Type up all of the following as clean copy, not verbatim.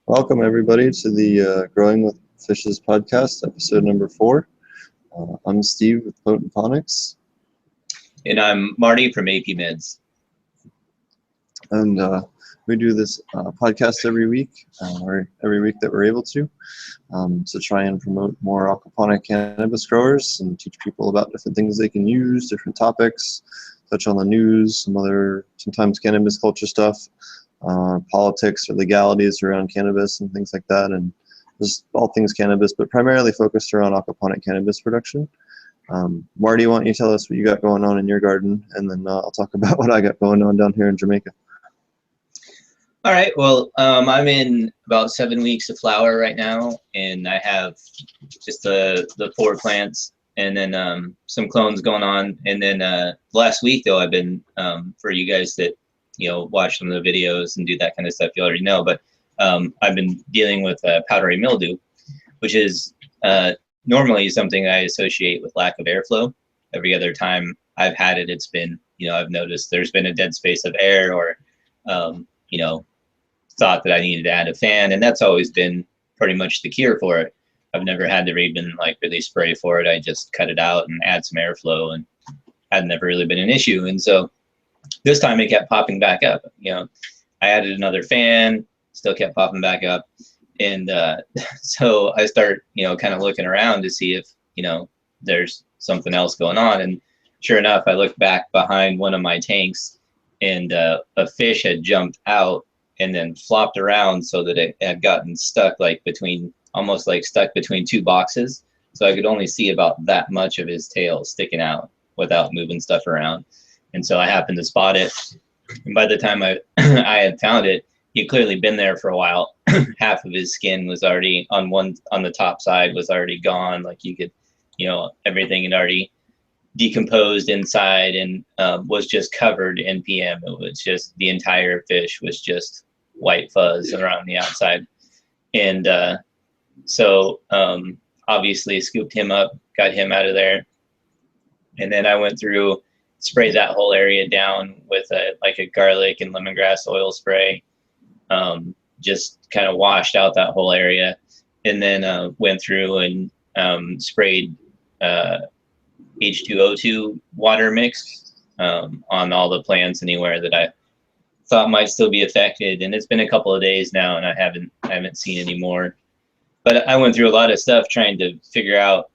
Welcome, everybody, to the Growing with Fishes podcast, episode number 4. I'm Steve with Ponics. And I'm Marty from AP Meds. And we do this podcast every week, or every week that we're able to try and promote more aquaponic cannabis growers and teach people about different things they can use, different topics, touch on the news, sometimes cannabis culture stuff, politics or legalities around cannabis and things like that, and just all things cannabis, but primarily focused around aquaponic cannabis production. Marty, why don't you tell us what you got going on in your garden, and then I'll talk about what I got going on down here in Jamaica. All right. Well, I'm in about 7 weeks of flower right now, and I have just the 4 plants, and then some clones going on. And then last week, though, I've been for you guys that watch some of the videos and do that kind of stuff, you already know. But I've been dealing with powdery mildew, which is normally something I associate with lack of airflow. Every other time I've had it, it's been I've noticed there's been a dead space of air, or thought that I needed to add a fan, and that's always been pretty much the cure for it. I've never had to even really spray for it. I just cut it out and add some airflow, and had never really been an issue. And so this time it kept popping back up. I added another fan, still kept popping back up, and so I start kind of looking around to see if there's something else going on. And sure enough, I looked back behind one of my tanks, and a fish had jumped out and then flopped around so that it had gotten stuck almost stuck between 2 boxes. So I could only see about that much of his tail sticking out without moving stuff around. And so I happened to spot it. And by the time I had found it, he'd clearly been there for a while. Half of his skin was already on the top side was already gone. You could, everything had already decomposed inside, and was just covered in PM. It was just, the entire fish was just white fuzz around the outside. And so obviously scooped him up, got him out of there. And then I went through, sprayed that whole area down with a garlic and lemongrass oil spray. Just kind of washed out that whole area. And then went through and sprayed H2O2 water mix on all the plants anywhere that I thought might still be affected. And it's been a couple of days now, and I haven't seen any more. But I went through a lot of stuff trying to figure out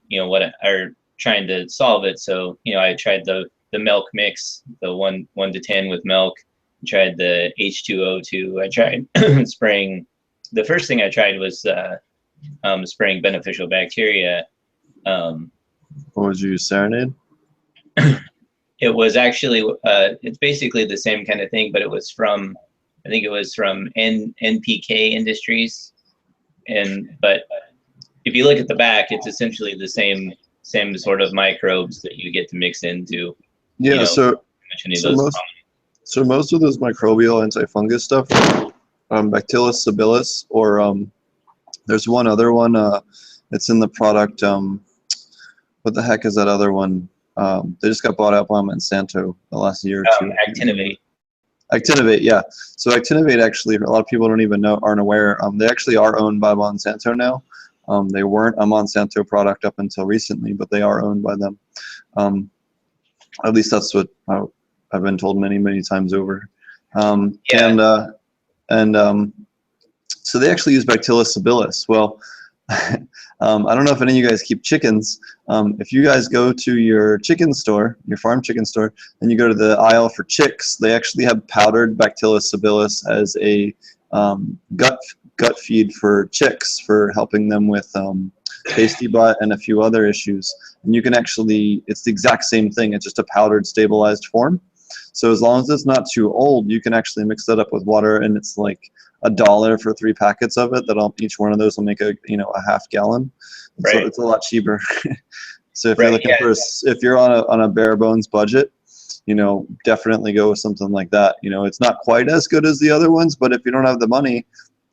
trying to solve it. So I tried the milk mix, the 1 to 10 with milk. I tried the H2O2. I tried spraying. The first thing I tried was spraying beneficial bacteria. What would you use, Serenade? It was actually, it's basically the same kind of thing, but it was from, I think it was from NPK Industries. But if you look at the back, it's essentially the same sort of microbes that you get to mix into. Yeah, so most of those microbial antifungus stuff, Bacillus subtilis, or there's one other one, it's in the product, what the heck is that other one? They just got bought out by Monsanto the last year or two. Actinovate, yeah. So Actinovate, actually, a lot of people aren't aware. They actually are owned by Monsanto now. They weren't a Monsanto product up until recently, but they are owned by them. At least that's what I've been told many, many times over. Yeah. So they actually use Bacillus subtilis. Well, I don't know if any of you guys keep chickens. If you guys go to your chicken store, your farm chicken store, and you go to the aisle for chicks, they actually have powdered Bacillus subtilis as a gut feed for chicks, for helping them with pasty butt and a few other issues. And you can actually, it's the exact same thing. It's just a powdered, stabilized form. So as long as it's not too old, you can actually mix that up with water, and it's like $1 for 3 packets of it. Each one of those will make a half gallon. Right. So it's a lot cheaper. So if you're looking if you're on a bare bones budget, definitely go with something like that. It's not quite as good as the other ones, but if you don't have the money,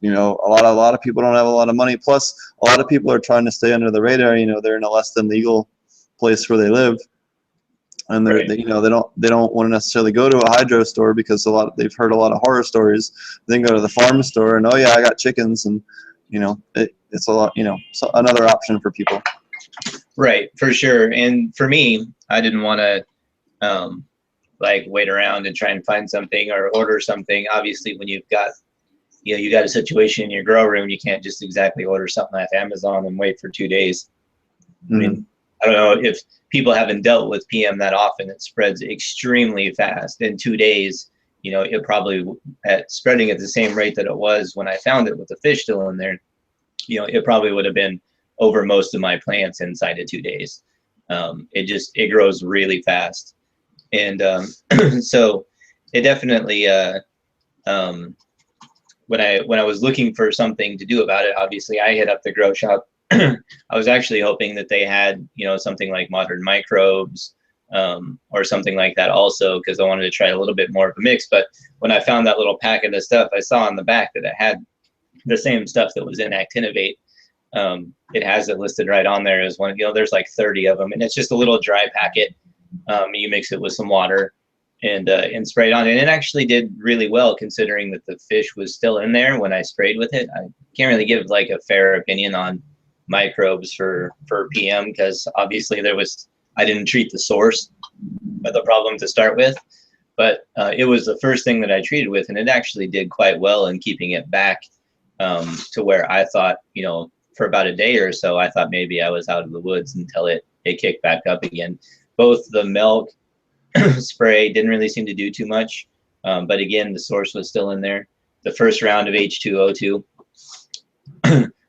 a lot of people don't have a lot of money. Plus, a lot of people are trying to stay under the radar. They're in a less than legal place where they live. and Right. they, they don't want to necessarily go to a hydro store because they've heard a lot of horror stories. Then go to the farm store and, oh yeah, I got chickens, and it's a lot, so another option for people. Right, for sure. And for me, I didn't want to like wait around and try and find something or order something. Obviously, when you've got you got a situation in your grow room, you can't just exactly order something off Amazon and wait for 2 days. I mean, I don't know if people haven't dealt with PM that often. It spreads extremely fast. In 2 days, it probably at spreading at the same rate that it was when I found it with the fish still in there. It probably would have been over most of my plants inside of 2 days. It grows really fast, and so it definitely. When I was looking for something to do about it, obviously I hit up the grow shop. I was actually hoping that they had, something like modern microbes, or something like that also, because I wanted to try a little bit more of a mix. But when I found that little packet of stuff, I saw on the back that it had the same stuff that was in Actinovate. It has it listed right on there as one. There's like 30 of them, and it's just a little dry packet. You mix it with some water and sprayed on it. And it actually did really well considering that the fish was still in there when I sprayed with it. I can't really give like a fair opinion on microbes for PM because obviously I didn't treat the source of the problem to start with, but it was the first thing that I treated with, and it actually did quite well in keeping it back to where I thought, for about a day or so, I thought maybe I was out of the woods until it kicked back up again. Both the milk spray didn't really seem to do too much, but again, the source was still in there. The first round of H2O2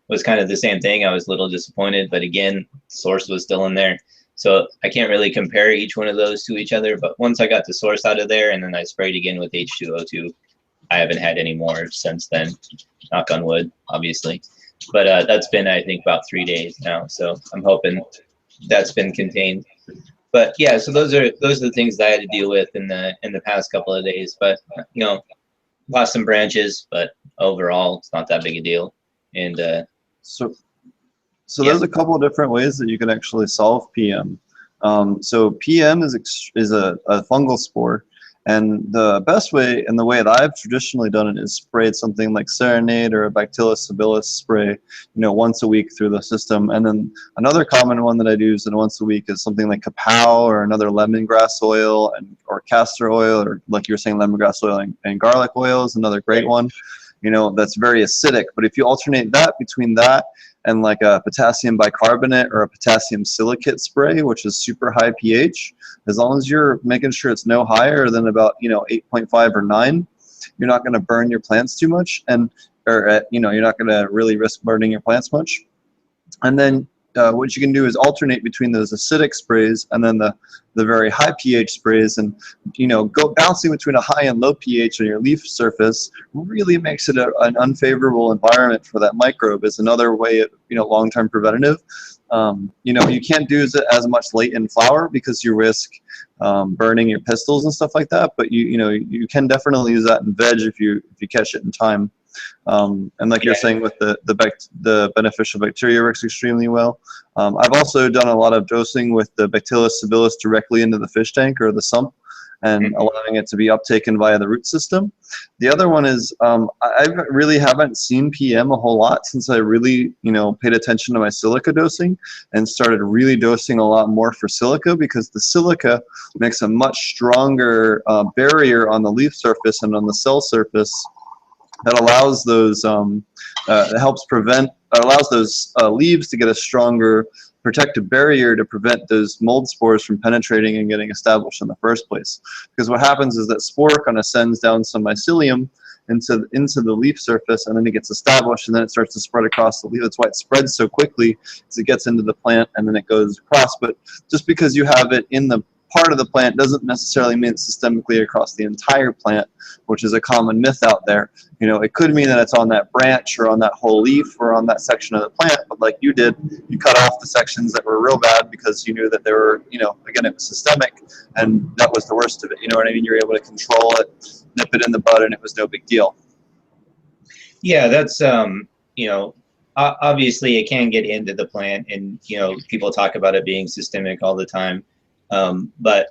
was kind of the same thing. I was a little disappointed, but again, the source was still in there. So I can't really compare each one of those to each other, but once I got the source out of there and then I sprayed again with H2O2, I haven't had any more since then, knock on wood, obviously. But that's been, I think, about 3 days now, so I'm hoping that's been contained. But yeah, so those are the things that I had to deal with in the past couple of days. But lost some branches, but overall, it's not that big a deal. And So yeah. there's a couple of different ways that you can actually solve PM. So PM is a fungal spore, and the best way and the way that I've traditionally done it is sprayed something like Serenade or a Bacillus sabilis spray, once a week through the system. And then another common one that I do is once a week is something like Kapow or another lemongrass oil or castor oil, or like you were saying, lemongrass oil and garlic oil is another great one. That's very acidic. But if you alternate that between that and like a potassium bicarbonate or a potassium silicate spray, which is super high pH, as long as you're making sure it's no higher than about 8.5 or 9, you're not going to burn your plants too much, you're not going to really risk burning your plants much. And then what you can do is alternate between those acidic sprays and then the very high pH sprays, and go bouncing between a high and low pH on your leaf surface really makes it an unfavorable environment for that microbe. Is another way of long-term preventative. You can't do it as much late in flower because you risk burning your pistils and stuff like that, but you can definitely use that in veg if you catch it in time. And like you're saying with the beneficial bacteria works extremely well. I've also done a lot of dosing with the Bacillus sabilis directly into the fish tank or the sump, and allowing it to be uptaken via the root system. The other one is I really haven't seen PM a whole lot since I really paid attention to my silica dosing and started really dosing a lot more for silica, because the silica makes a much stronger barrier on the leaf surface and on the cell surface that allows those allows those leaves to get a stronger protective barrier to prevent those mold spores from penetrating and getting established in the first place. Because what happens is that spore kind of sends down some mycelium into the leaf surface, and then it gets established, and then it starts to spread across the leaf. That's why it spreads so quickly, as it gets into the plant and then it goes across. But just because you have it in the part of the plant doesn't necessarily mean it's systemically across the entire plant, which is a common myth out there. It could mean that it's on that branch or on that whole leaf or on that section of the plant, but like you did, you cut off the sections that were real bad because you knew that they were, again, it was systemic, and that was the worst of it. You know what I mean? You were able to control it, nip it in the bud, and it was no big deal. Yeah, that's obviously it can get into the plant, and people talk about it being systemic all the time. But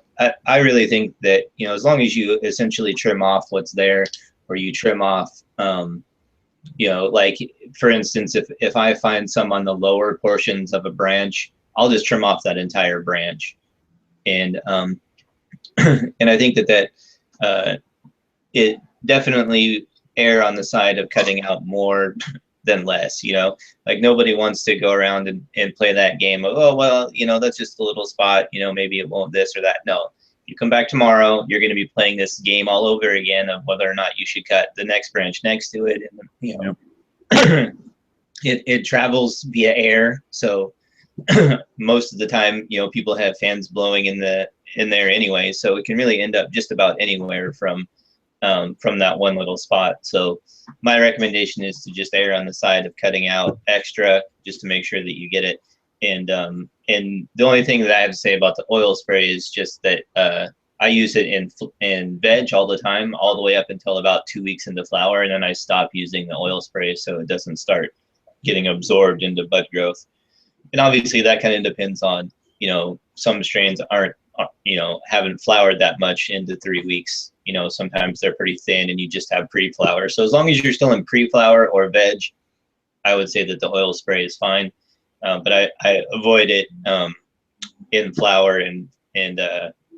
I really think that, you know, as long as you essentially trim off what's there, or you trim off, you know, like for instance, if I find some on the lower portions of a branch, I'll just trim off that entire branch. And and I think that it definitely err on the side of cutting out more than less, you know, like nobody wants to go around and play that game of, oh, well, you know, that's just a little spot, you know, maybe it won't this or that. No, you come back tomorrow, you're going to be playing this game all over again of whether or not you should cut the next branch next to it. And, you know, it travels via air. So most of the time, you know, people have fans blowing in there anyway. So it can really end up just about anywhere from that one little spot. So my recommendation is to just err on the side of cutting out extra just to make sure that you get it. And the only thing that I have to say about the oil spray is just that I use it in veg all the time, all the way up until about 2 weeks into flower, and then I stop using the oil spray so it doesn't start getting absorbed into bud growth. And obviously that kind of depends on, you know, some strains aren't, you know, haven't flowered that much into 3 weeks. You know, sometimes they're pretty thin and you just have pre-flower. So as long as you're still in pre-flower or veg, I would say that the oil spray is fine. But I avoid it in flower and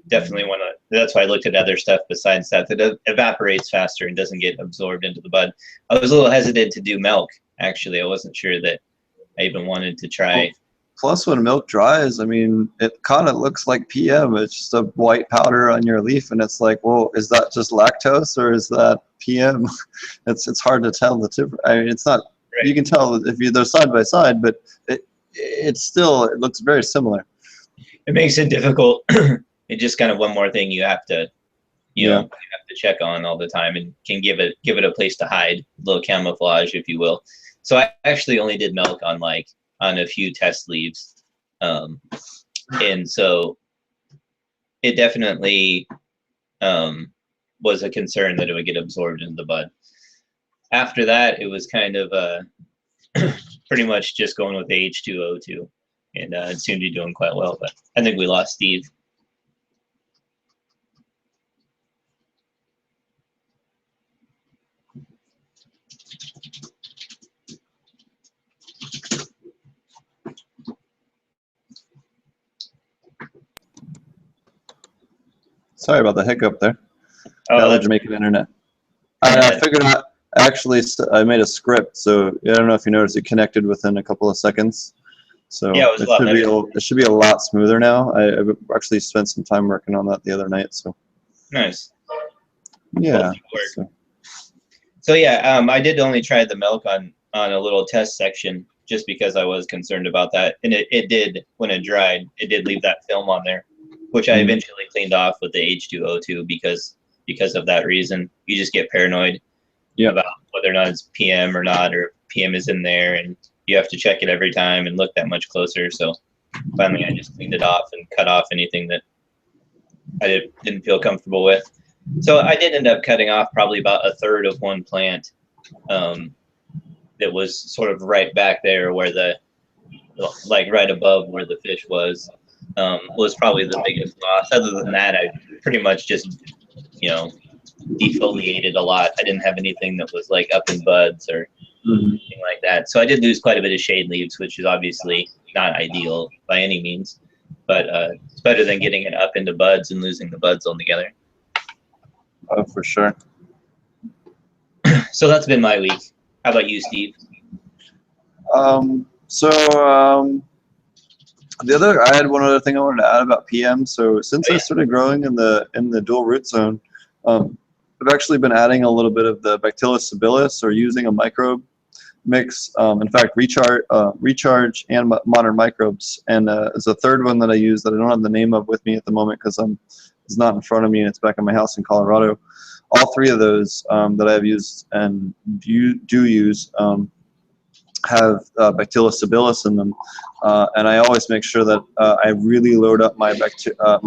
definitely want to. That's why I looked at other stuff besides that evaporates faster and doesn't get absorbed into the bud. I was a little hesitant to do milk. Actually, I wasn't sure that I even wanted to try. Plus, when milk dries, I mean, it kind of looks like PM. It's just a white powder on your leaf, and it's like, well, is that just lactose or is that PM? It's hard to tell the difference. I mean, it's not. Right. You can tell if they're side by side, but it looks very similar. It makes it difficult. It's just kind of one more thing you have to, you know, you have to check on all the time, and can give it a place to hide, a little camouflage, if you will. So I actually only did milk on a few test leaves, and so it definitely was a concern that it would get absorbed into the bud. After that, it was kind of pretty much just going with the H2O2, and it seemed to be doing quite well. But I think we lost Steve. Sorry about the hiccup there. Oh, the Jamaican internet. I figured out. Actually, I made a script, so I don't know if you noticed it connected within a couple of seconds. So yeah, it should be a lot smoother now. I actually spent some time working on that the other night. So nice. Yeah. So yeah, I did only try the milk on a little test section just because I was concerned about that, and it did, when it dried, it did leave that film on there, which I eventually cleaned off with the H2O2 because of that reason. You just get paranoid about whether or not it's PM or not, or PM is in there, and you have to check it every time and look that much closer. So finally I just cleaned it off and cut off anything that I didn't feel comfortable with. So I did end up cutting off probably about a third of one plant that was sort of right back there where like right above where the fish was probably the biggest loss. Other than that, I pretty much just, you know, defoliated a lot. I didn't have anything that was like up in buds or anything like that. So I did lose quite a bit of shade leaves, which is obviously not ideal by any means, but it's better than getting it up into buds and losing the buds altogether. Oh, for sure. So that's been my week. How about you, Steve? I had one other thing I wanted to add about PM. So since I started growing in the dual root zone, I've actually been adding a little bit of the Bacillus sabilis, or using a microbe mix. In fact, recharge and modern microbes. And there's a third one that I use that I don't have the name of with me at the moment because it's not in front of me and it's back in my house in Colorado. All three of those that I've used and do use have Bacillus sabilis in them, and I always make sure that I really load up my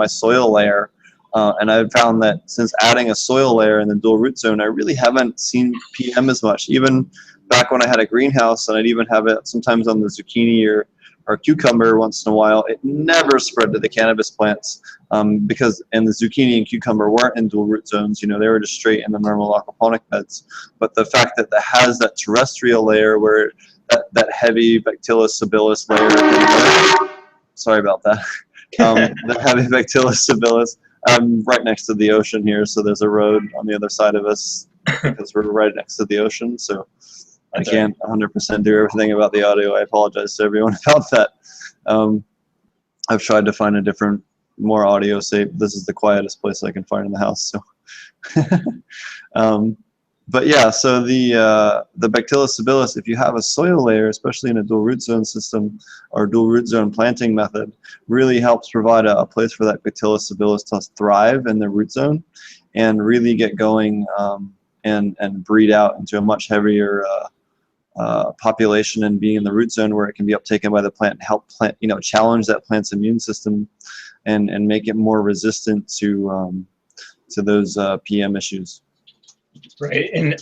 soil layer. And I've found that since adding a soil layer in the dual root zone, I really haven't seen PM as much. Even back when I had a greenhouse, and I'd even have it sometimes on the zucchini or cucumber once in a while, it never spread to the cannabis plants because and the zucchini and cucumber weren't in dual root zones. You know, they were just straight in the normal aquaponic beds. But the fact that it has that terrestrial layer where that heavy Bacillus subtilis layer, sorry about that, the heavy Bacillus subtilis, right next to the ocean here, so there's a road on the other side of us because we're right next to the ocean, so I can't 100% do everything about the audio. I apologize to everyone about that. I've tried to find a different, more audio safe. This is the quietest place I can find in the house. So, but yeah, so the Bacillus subtilis, if you have a soil layer, especially in a dual root zone system or dual root zone planting method, really helps provide a place for that Bacillus subtilis to thrive in the root zone and really get going and breed out into a much heavier population and being in the root zone where it can be uptaken by the plant and help plant, you know, challenge that plant's immune system and make it more resistant to those PM issues. Right, and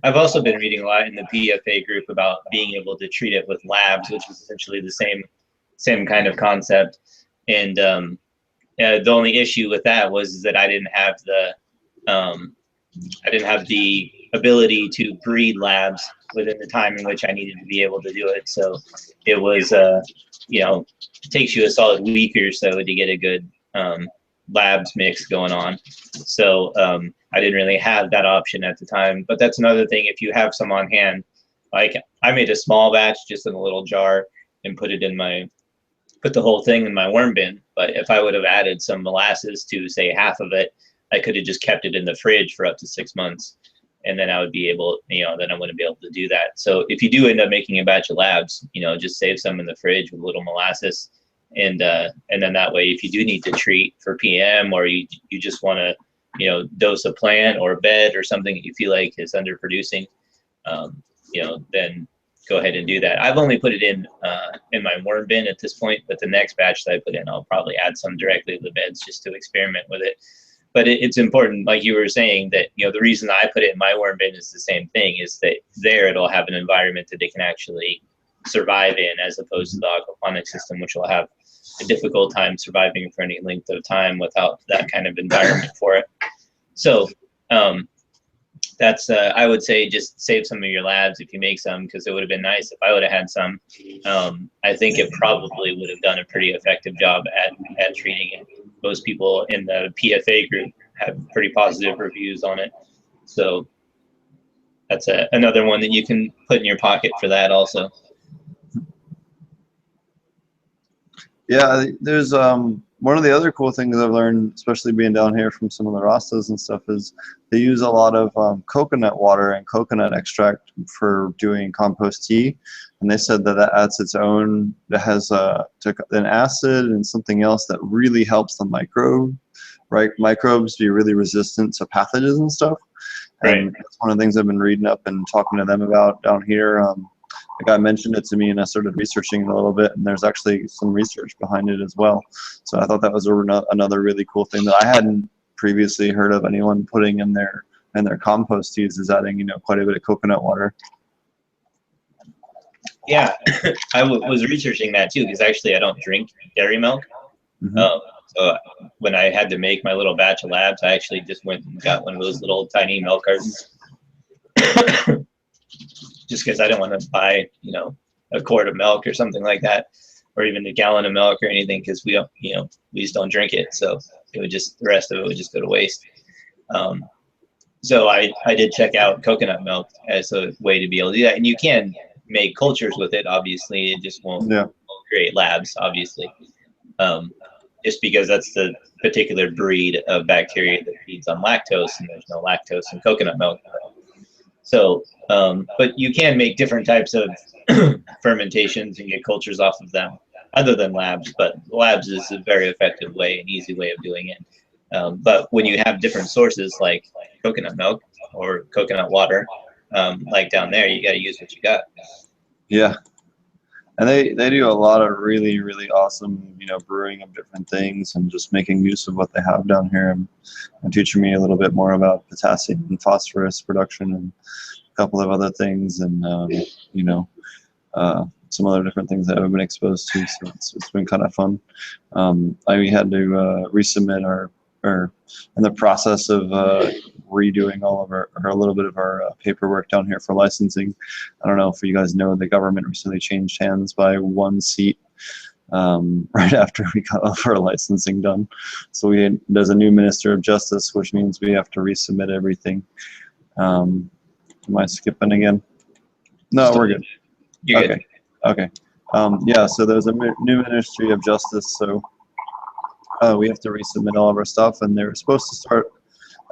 I've also been reading a lot in the PFA group about being able to treat it with labs, which is essentially the same kind of concept. And the only issue with that was that I didn't have the ability to breed labs within the time in which I needed to be able to do it. So it was, you know, it takes you a solid week or so to get a good labs mix going on. So I didn't really have that option at the time. But that's another thing, if you have some on hand, like I made a small batch just in a little jar and put the whole thing in my worm bin. But if I would have added some molasses to say half of it, I could have just kept it in the fridge for up to 6 months. And then I would be able, you know, then I wouldn't be able to do that. So if you do end up making a batch of labs, you know, just save some in the fridge with a little molasses. And then that way, if you do need to treat for PM or you just want to, you know, dose a plant or a bed or something that you feel like is underproducing, you know, then go ahead and do that. I've only put it in my worm bin at this point, but the next batch that I put in, I'll probably add some directly to the beds just to experiment with it. But it's important, like you were saying, that, you know, the reason I put it in my worm bin is the same thing, is that there it'll have an environment that they can actually survive in, as opposed to the aquaponic system, which will have a difficult time surviving for any length of time without that kind of environment for it. So that's, I would say, just save some of your labs if you make some, because it would have been nice if I would have had some. I think it probably would have done a pretty effective job at treating it. Most people in the PFA group have pretty positive reviews on it. So that's another one that you can put in your pocket for that also. Yeah, there's one of the other cool things I've learned, especially being down here from some of the Rastas and stuff, is they use a lot of coconut water and coconut extract for doing compost tea. And they said that adds its own, that has an acid and something else that really helps the microbes be really resistant to pathogens and stuff. Right. And that's one of the things I've been reading up and talking to them about down here. A guy mentioned it to me, and I started researching it a little bit, and there's actually some research behind it as well. So I thought that was another really cool thing that I hadn't previously heard of anyone putting in their compost teas, is adding, you know, quite a bit of coconut water. Yeah, I was researching that too, because actually I don't drink dairy milk. Mm-hmm. So when I had to make my little batch of labs, I actually just went and got one of those little tiny milk cartons. Just because I don't want to buy, you know, a quart of milk or something like that, or even a gallon of milk or anything, because we don't, you know, we just don't drink it. So it would just, the rest of it would just go to waste. So I did check out coconut milk as a way to be able to do that, and you can make cultures with it. Obviously, it just won't create labs, obviously, just because that's the particular breed of bacteria that feeds on lactose, and there's no lactose in coconut milk. So, but you can make different types of fermentations and get cultures off of them other than labs, but labs is a very effective way, an easy way of doing it. But when you have different sources like coconut milk or coconut water, like down there, you got to use what you got. Yeah. And they do a lot of really, really awesome, you know, brewing of different things and just making use of what they have down here, and teaching me a little bit more about potassium and phosphorus production and a couple of other things. And, you know, some other different things that I've been exposed to. So it's been kind of fun. We had to resubmit our in the process of redoing all of our, or a little bit of our paperwork down here for licensing. I don't know if you guys know, the government recently changed hands by one seat right after we got all of our licensing done. So there's a new Minister of Justice, which means we have to resubmit everything. Am I skipping again? No, we're good. You're okay. Okay. Yeah, so there's a new Ministry of Justice, so we have to resubmit all of our stuff, and they're supposed to start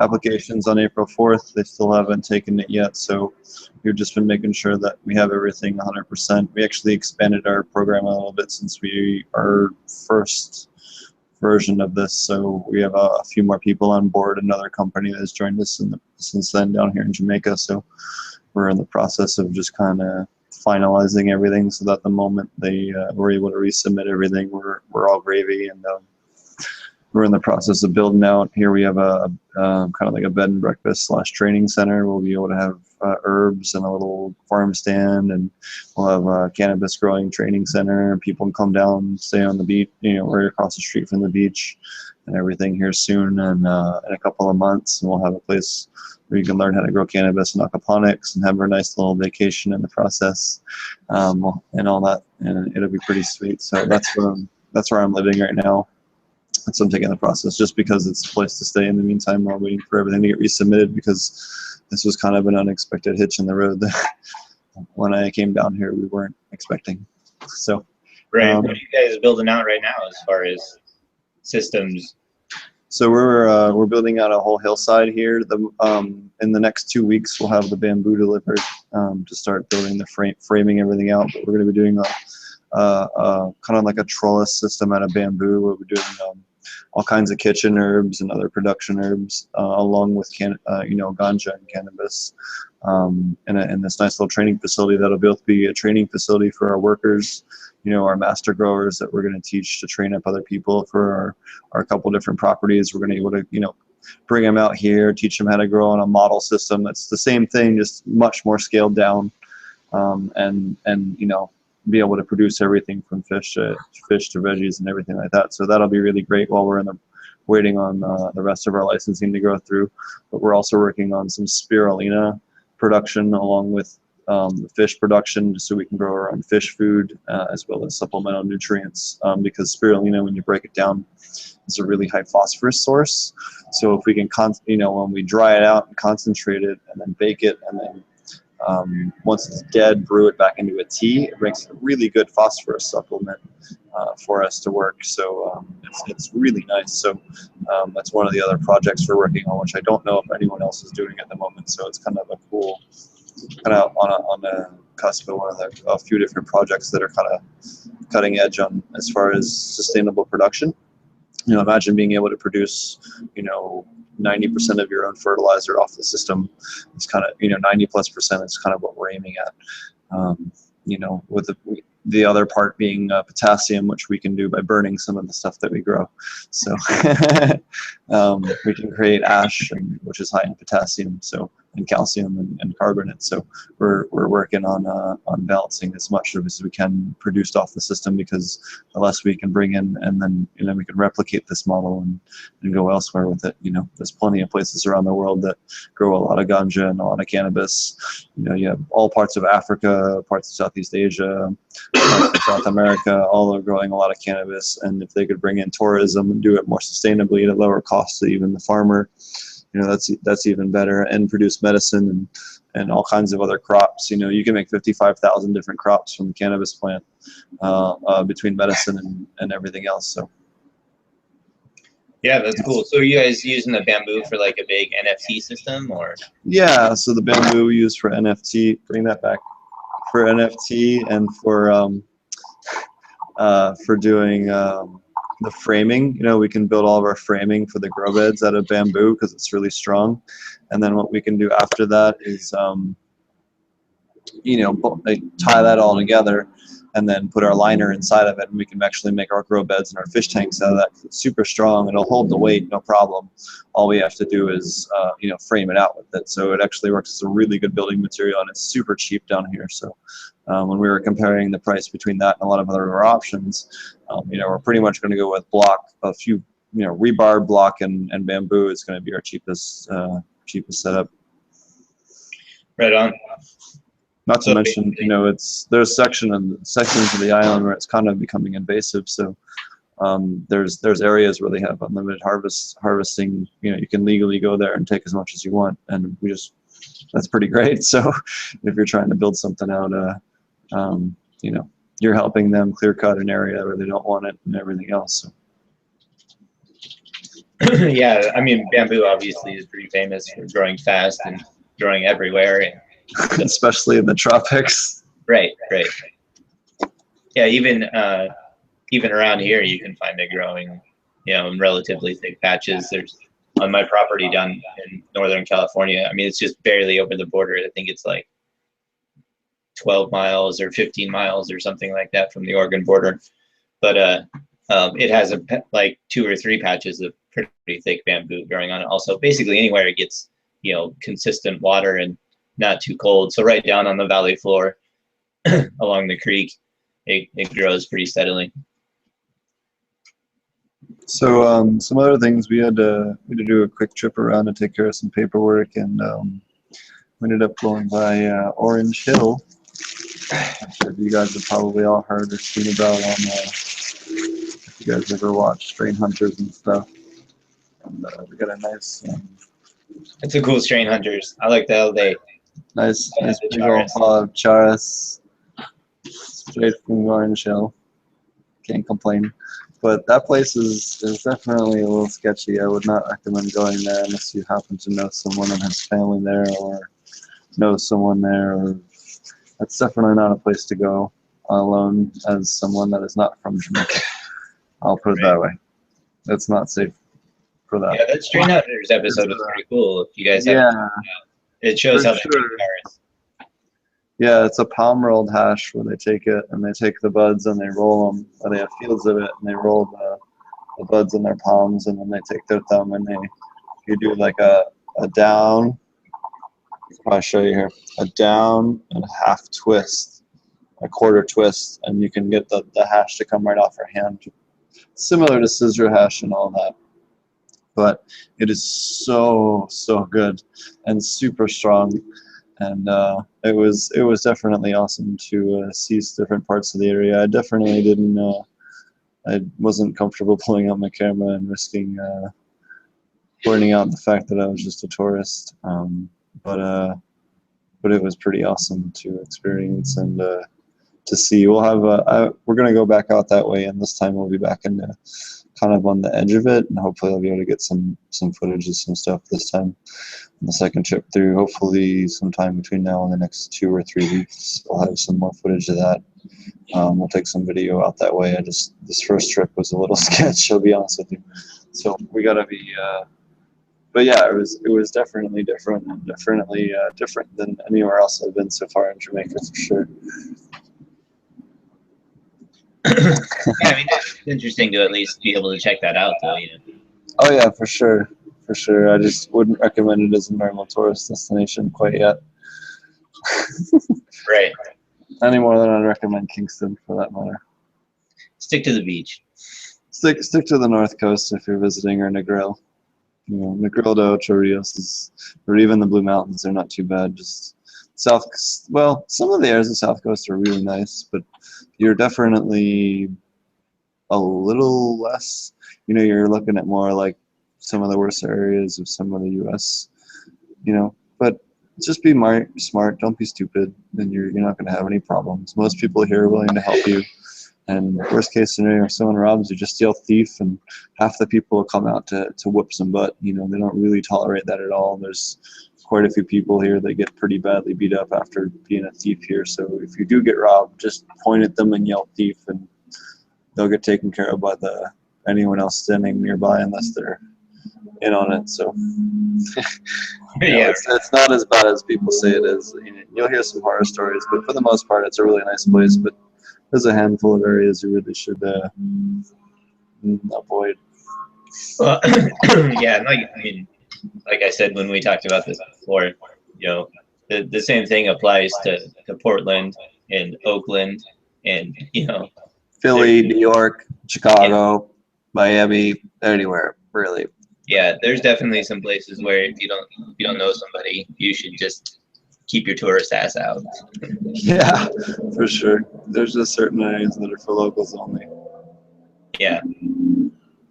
applications on April 4th. They still haven't taken it yet, so we've just been making sure that we have everything 100%. We actually expanded our program a little bit since our first version of this, so we have a few more people on board. Another company that has joined us since then down here in Jamaica, so we're in the process of just kind of finalizing everything so that the moment we're able to resubmit everything, we're all gravy. And we're in the process of building out. Here we have a kind of like a bed and breakfast / training center. We'll be able to have herbs and a little farm stand, and we'll have a cannabis growing training center. People can come down and stay on the beach, right across the street from the beach, and everything here soon. And in a couple of months, we'll have a place where you can learn how to grow cannabis and Ponics and have a nice little vacation in the process, and all that. And it'll be pretty sweet. So that's where I'm living right now. So I'm taking the process just because it's a place to stay in the meantime while waiting for everything to get resubmitted, because this was kind of an unexpected hitch in the road that when I came down here we weren't expecting. So right. What are you guys building out right now as far as systems? So we're building out a whole hillside here. In the next 2 weeks we'll have the bamboo delivered to start building the framing everything out. But we're going to be doing kind of like a trellis system out of bamboo. We'll be doing all kinds of kitchen herbs and other production herbs, along with ganja and cannabis, in this nice little training facility that'll both be a training facility for our workers, our master growers that we're going to teach to train up other people for our couple different properties. We're going to be able to bring them out here, teach them how to grow on a model system that's the same thing, just much more scaled down, and be able to produce everything from fish to veggies and everything like that. So that'll be really great while we're waiting on the rest of our licensing to go through. But we're also working on some spirulina production along with the fish production, just so we can grow our own fish food, as well as supplemental nutrients, because spirulina, when you break it down, is a really high phosphorus source. So if we can, when we dry it out and concentrate it and then bake it, and then once it's dead, brew it back into a tea, it makes a really good phosphorus supplement for us to work. So it's really nice. So that's one of the other projects we're working on, which I don't know if anyone else is doing at the moment. So it's kind of a cool, kind of on the cusp of one of a few different projects that are kind of cutting edge on as far as sustainable production. Imagine being able to produce, 90% of your own fertilizer off the system. It's kind of, 90+% is kind of what we're aiming at. With the other part being potassium, which we can do by burning some of the stuff that we grow. So we can create ash, which is high in potassium, and calcium and carbonate. So we're working on balancing as much of as we can produced off the system, because the less we can bring in, and then we can replicate this model and go elsewhere with it. There's plenty of places around the world that grow a lot of ganja and a lot of cannabis. You have all parts of Africa, parts of Southeast Asia, parts of South America, all are growing a lot of cannabis. And if they could bring in tourism and do it more sustainably at a lower cost to even the farmer, that's even better, and produce medicine and all kinds of other crops. You can make 55,000 different crops from the cannabis plant, between medicine and everything else. So yeah, that's cool. So are you guys using the bamboo for like a big NFT system, or? Yeah, so the bamboo we use for NFT, bring that back, for NFT, and for doing the framing. We can build all of our framing for the grow beds out of bamboo because it's really strong. And then what we can do after that is, tie that all together and then put our liner inside of it, and we can actually make our grow beds and our fish tanks out of that. It's super strong. It'll hold the weight, no problem. All we have to do is, frame it out with it. So it actually works as a really good building material, and it's super cheap down here. So when we were comparing the price between that and a lot of other options, we're pretty much going to go with block, a few, rebar, block, and bamboo is going to be our cheapest setup. Right on. Not to mention, there's sections of the island where it's kind of becoming invasive. So there's areas where they have unlimited harvesting. You can legally go there and take as much as you want, and that's pretty great. So if you're trying to build something out, you're helping them clear cut an area where they don't want it and everything else. So. Yeah, I mean, bamboo obviously is pretty famous for growing fast and growing everywhere. And especially in the tropics. Right. Yeah, even around here, you can find it growing, in relatively thick patches. There's on my property down in Northern California. I mean, it's just barely over the border. I think it's like 12 miles or 15 miles or something like that from the Oregon border. But it has like 2 or 3 patches of pretty thick bamboo growing on it. Also, basically anywhere it gets, consistent water and not too cold. So right down on the valley floor along the creek, it grows pretty steadily. So some other things, we had to do a quick trip around to take care of some paperwork, and we ended up going by Orange Hill. I'm sure you guys have probably all heard or seen about on if you guys ever watched Strain Hunters and stuff. And we got a nice. It's a cool Strain Hunters. I like the LD. Nice big old pile of charas, straight from Orange Hill. Can't complain. But that place is definitely a little sketchy. I would not recommend going there unless you happen to know someone and has family there, or know someone there. Or that's definitely not a place to go alone as someone that is not from Jamaica. I'll put it that way. It's not safe for that. Yeah, that Strain Hunters episode was pretty cool. If you guys have it shows how they make charas. Yeah, it's a palm rolled hash where they take it and they take the buds and they roll them. Or they have fields of it and they roll the buds in their palms, and then they take their thumb and you do like a down. I'll show you here. A down and a half twist, a quarter twist, and you can get the hash to come right off your hand. Similar to scissor hash and all that. But it is so good and super strong. And it was definitely awesome to see different parts of the area. I definitely didn't. I wasn't comfortable pulling out my camera and risking pointing out the fact that I was just a tourist. But it was pretty awesome to experience and to see. We'll have we're gonna go back out that way, and this time we'll be back in kind of on the edge of it, and hopefully I'll be able to get some footage of some stuff this time on the second trip through. Hopefully sometime between now and the next 2 or 3 weeks I'll have some more footage of that. We'll take some video out that way. This first trip was a little sketch, I'll be honest with you. So we gotta be but yeah, it was definitely different, and definitely different than anywhere else I've been so far in Jamaica, for sure. Yeah, I mean, it's interesting to at least be able to check that out, though. Oh yeah, for sure. I just wouldn't recommend it as a normal tourist destination quite yet. Right. Any more than I'd recommend Kingston, for that matter. Stick to the beach. Stick to the North Coast if you're visiting, or Negril. Negril to Ocho Rios or even the Blue Mountains, they're not too bad. Just well, some of the areas of the South Coast are really nice, but you're definitely a little less. You're looking at more like some of the worst areas of some of the U.S. But just be smart. Don't be stupid, and you're not going to have any problems. Most people here are willing to help you. And worst case scenario, if someone robs you, just steal thief, and half the people will come out to whoop some butt. They don't really tolerate that at all. There's quite a few people here that get pretty badly beat up after being a thief here. So if you do get robbed, just point at them and yell thief, and they'll get taken care of by anyone else standing nearby, unless they're in on it. So it's not as bad as people say it is. You'll hear some horror stories, but for the most part, it's a really nice place. But there's a handful of areas you really should avoid. Well, yeah, like I said when we talked about this before, the same thing applies to Portland and Oakland, and Philly, New York, yeah, Chicago, Miami, anywhere really. yeah, there's definitely some places where if you don't know somebody, you should just keep your tourist ass out. Yeah, for sure. There's just certain areas that are for locals only. Yeah.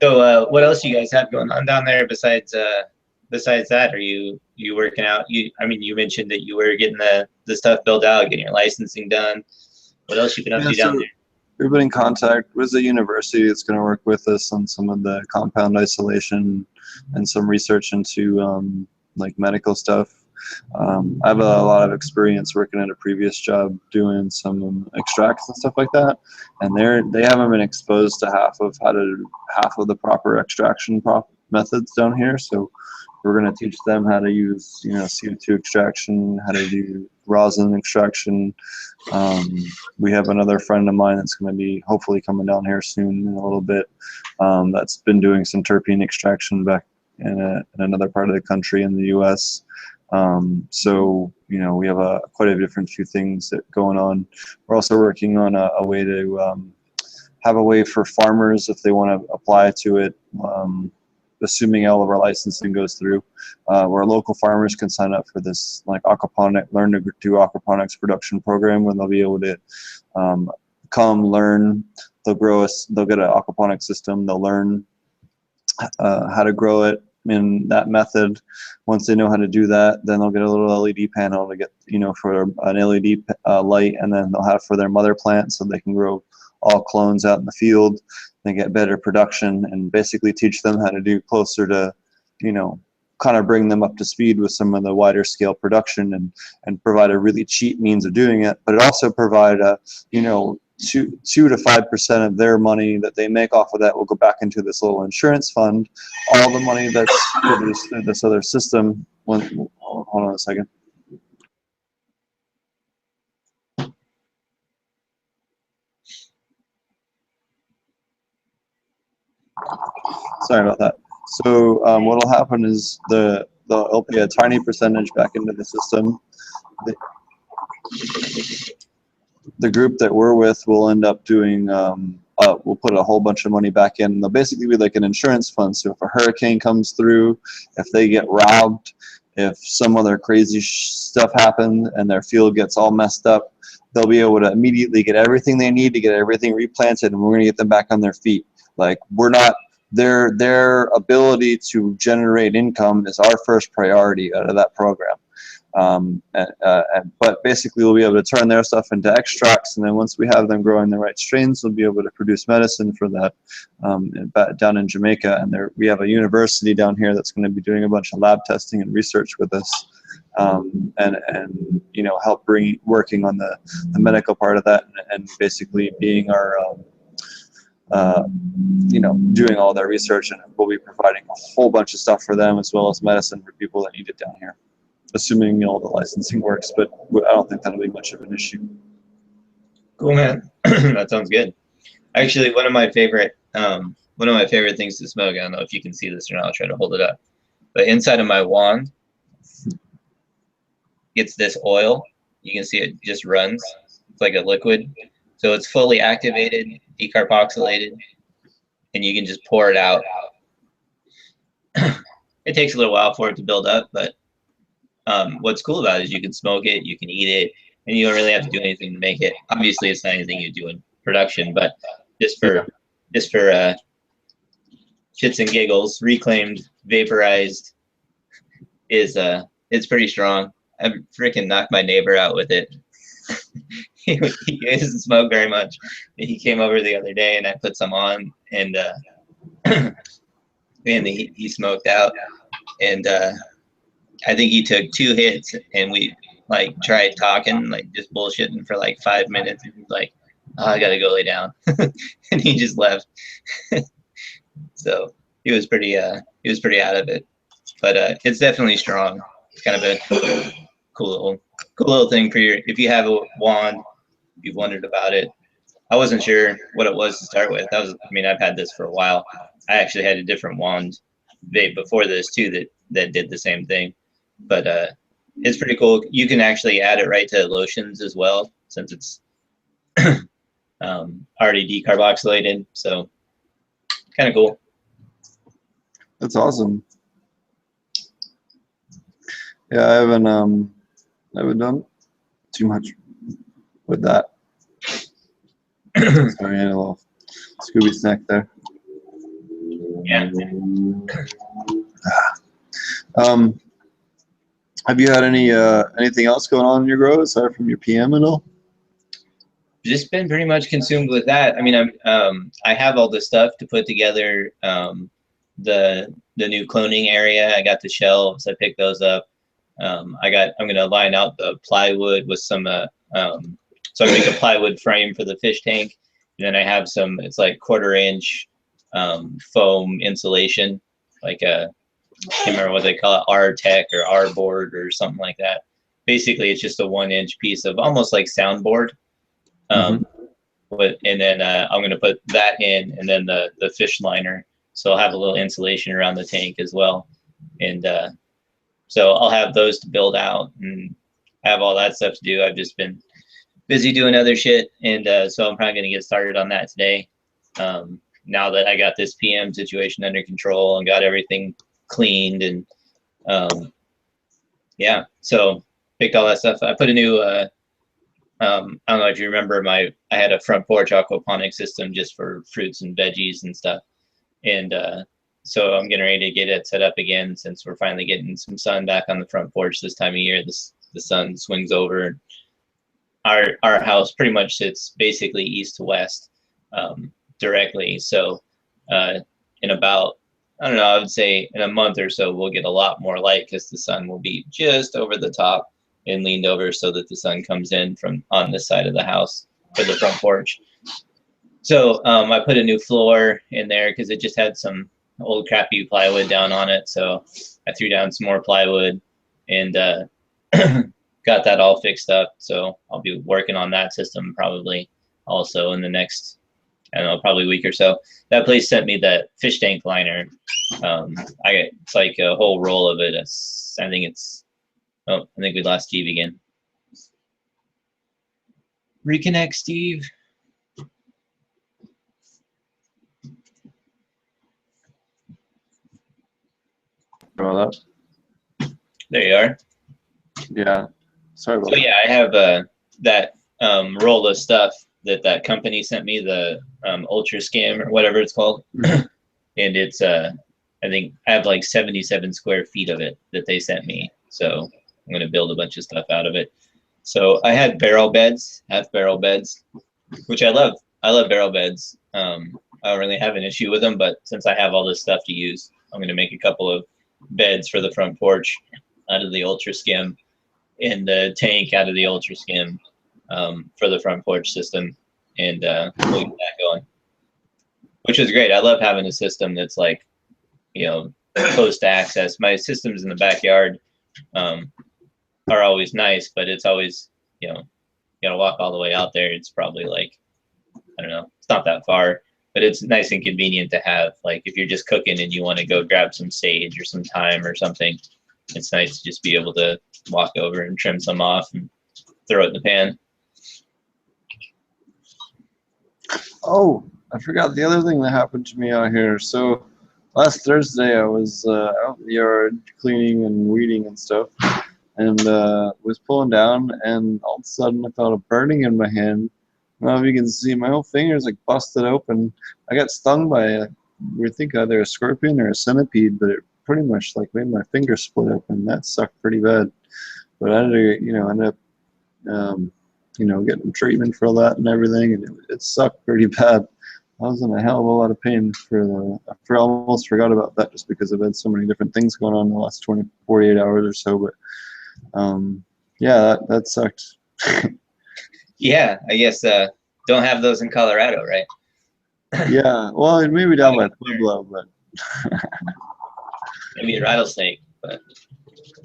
So, what else you guys have going on down there besides that? Are you working out? You mentioned that you were getting the stuff built out, getting your licensing done. What else you been up Yeah, to down so there? we've been in contact with a university that's going to work with us on some of the compound isolation and some research into like medical stuff. I have a lot of experience working at a previous job doing some extracts and stuff like that, and they haven't been exposed to half of the proper extraction methods down here. So we're going to teach them how to use CO2 extraction, how to do rosin extraction. We have another friend of mine that's going to be hopefully coming down here soon in a little bit. That's been doing some terpene extraction back in another part of the country in the U.S. So we have quite a different few things going on. We're also working on a way to have a way for farmers if they want to apply to it. Assuming all of our licensing goes through, where local farmers can sign up for this like learn to do aquaponics production program, when they'll be able to come learn. They'll get an aquaponics system. They'll learn how to grow it in that method. Once they know how to do that, then they'll get a little LED panel to get for an LED light, and then they'll have for their mother plant, so they can grow all clones out in the field. They get better production, and basically teach them how to do closer to, kind of bring them up to speed with some of the wider scale production, and provide a really cheap means of doing it. But it also provide 2 to 5% of their money that they make off of that will go back into this little insurance fund. All the money that's produced through this other system. Hold on a second. Sorry about that. So what will happen is they'll pay a tiny percentage back into the system. The group that we're with will end up doing, we'll put a whole bunch of money back in. They'll basically be like an insurance fund. So if a hurricane comes through, if they get robbed, if some other crazy stuff happens and their field gets all messed up, they'll be able to immediately get everything they need to get everything replanted, and we're going to get them back on their feet. Like, we're not, their ability to generate income is our first priority out of that program. But basically we'll be able to turn their stuff into extracts, and then once we have them growing the right strains, we'll be able to produce medicine for that down in Jamaica. And we have a university down here that's going to be doing a bunch of lab testing and research with us, and help working on the medical part of that, and basically being our doing all their research, and we'll be providing a whole bunch of stuff for them, as well as medicine for people that need it down here, assuming all the licensing works. But I don't think that'll be much of an issue. Cool, man. That sounds good. Actually, one of my favorite things to smoke, I don't know if you can see this or not, I'll try to hold it up, but inside of my wand, it's this oil. You can see it just runs. It's like a liquid. So it's fully activated, decarboxylated, and you can just pour it out. It takes a little while for it to build up, but what's cool about it is you can smoke it, you can eat it, and you don't really have to do anything to make it. Obviously, it's not anything you do in production, but just for shits and giggles, reclaimed, vaporized is it's pretty strong. I freaking knocked my neighbor out with it. He doesn't smoke very much. He came over the other day, and I put some on, and and he smoked out, and I think he took 2 hits, and we like tried talking, like just bullshitting for like 5 minutes, and he's like, "Oh, I gotta go lay down," and he just left. So he was pretty out of it, but it's definitely strong. It's kind of a cool little thing for if you have a wand, if you've wondered about it. I wasn't sure what it was to start with. I mean, I've had this for a while. I actually had a different wand vape before this too that did the same thing. But it's pretty cool. You can actually add it right to lotions as well, since it's already decarboxylated. So kind of cool. That's awesome. Yeah, I haven't done too much with that. Sorry, I had a little Scooby snack there. Yeah. Have you had anything else going on in your grow aside from your PM and all? Just been pretty much consumed with that. I mean, I have all the stuff to put together the new cloning area. I got the shelves. I picked those up. I'm gonna line out the plywood with some so I make a plywood frame for the fish tank. And then I have some, it's like 1/4-inch foam insulation, like a, I can't remember what they call it, R-Tech or R-board or something like that. Basically, it's just a 1-inch piece of almost like soundboard. And then I'm going to put that in, and then the fish liner. So I'll have a little insulation around the tank as well. And so I'll have those to build out and have all that stuff to do. I've just been busy doing other shit. And so I'm probably going to get started on that today. Now that I got this PM situation under control and got everything cleaned and yeah, so picked all that stuff. I put a new, I don't know if you remember I had a front porch aquaponic system just for fruits and veggies and stuff. And so I'm getting ready to get it set up again since we're finally getting some sun back on the front porch this time of year. The sun swings over. Our house pretty much sits basically east to west directly. So in about, I don't know, I would say in a month or so, we'll get a lot more light because the sun will be just over the top and leaned over so that the sun comes in from on this side of the house for the front porch. So I put a new floor in there because it just had some old crappy plywood down on it. So I threw down some more plywood and got that all fixed up. So I'll be working on that system probably also in the next, I don't know, probably week or so. That place sent me the fish tank liner. It's like a whole roll of it. I think we lost Steve again. Reconnect, Steve. About that. There you are. Yeah. Sorry about that. So yeah, I have that roll of stuff that company sent me, the Ultra Skim or whatever it's called. And it's I think I have like 77 square feet of it that they sent me. So I'm gonna build a bunch of stuff out of it. So I had barrel beds, half barrel beds, which I love. I love barrel beds. I don't really have an issue with them, but since I have all this stuff to use, I'm gonna make a couple of beds for the front porch out of the Ultra Skim and the tank out of the Ultra Skim for the front porch system, and we'll get that going, which is great. I love having a system that's like, you know, close to access. My systems in the backyard are always nice, but it's always, you know, you gotta walk all the way out there. It's probably like, I don't know, it's not that far, but it's nice and convenient to have. Like if you're just cooking and you want to go grab some sage or some thyme or something, it's nice to just be able to walk over and trim some off and throw it in the pan. Oh, I forgot the other thing that happened to me out here. So last Thursday I was out in the yard cleaning and weeding and stuff, and was pulling down, and all of a sudden I felt a burning in my hand. I don't know if you can see, my whole finger's like busted open. I got stung by we think either a scorpion or a centipede, but it pretty much like made my finger split open. That sucked pretty bad. But I had to, end up getting treatment for that and everything, and it sucked pretty bad. I was in a hell of a lot of pain I almost forgot about that just because I've had so many different things going on in the last 48 hours or so. But yeah, that sucked. Yeah, I guess don't have those in Colorado, right? Yeah, well, it may be down by Pueblo, but maybe a rattlesnake, but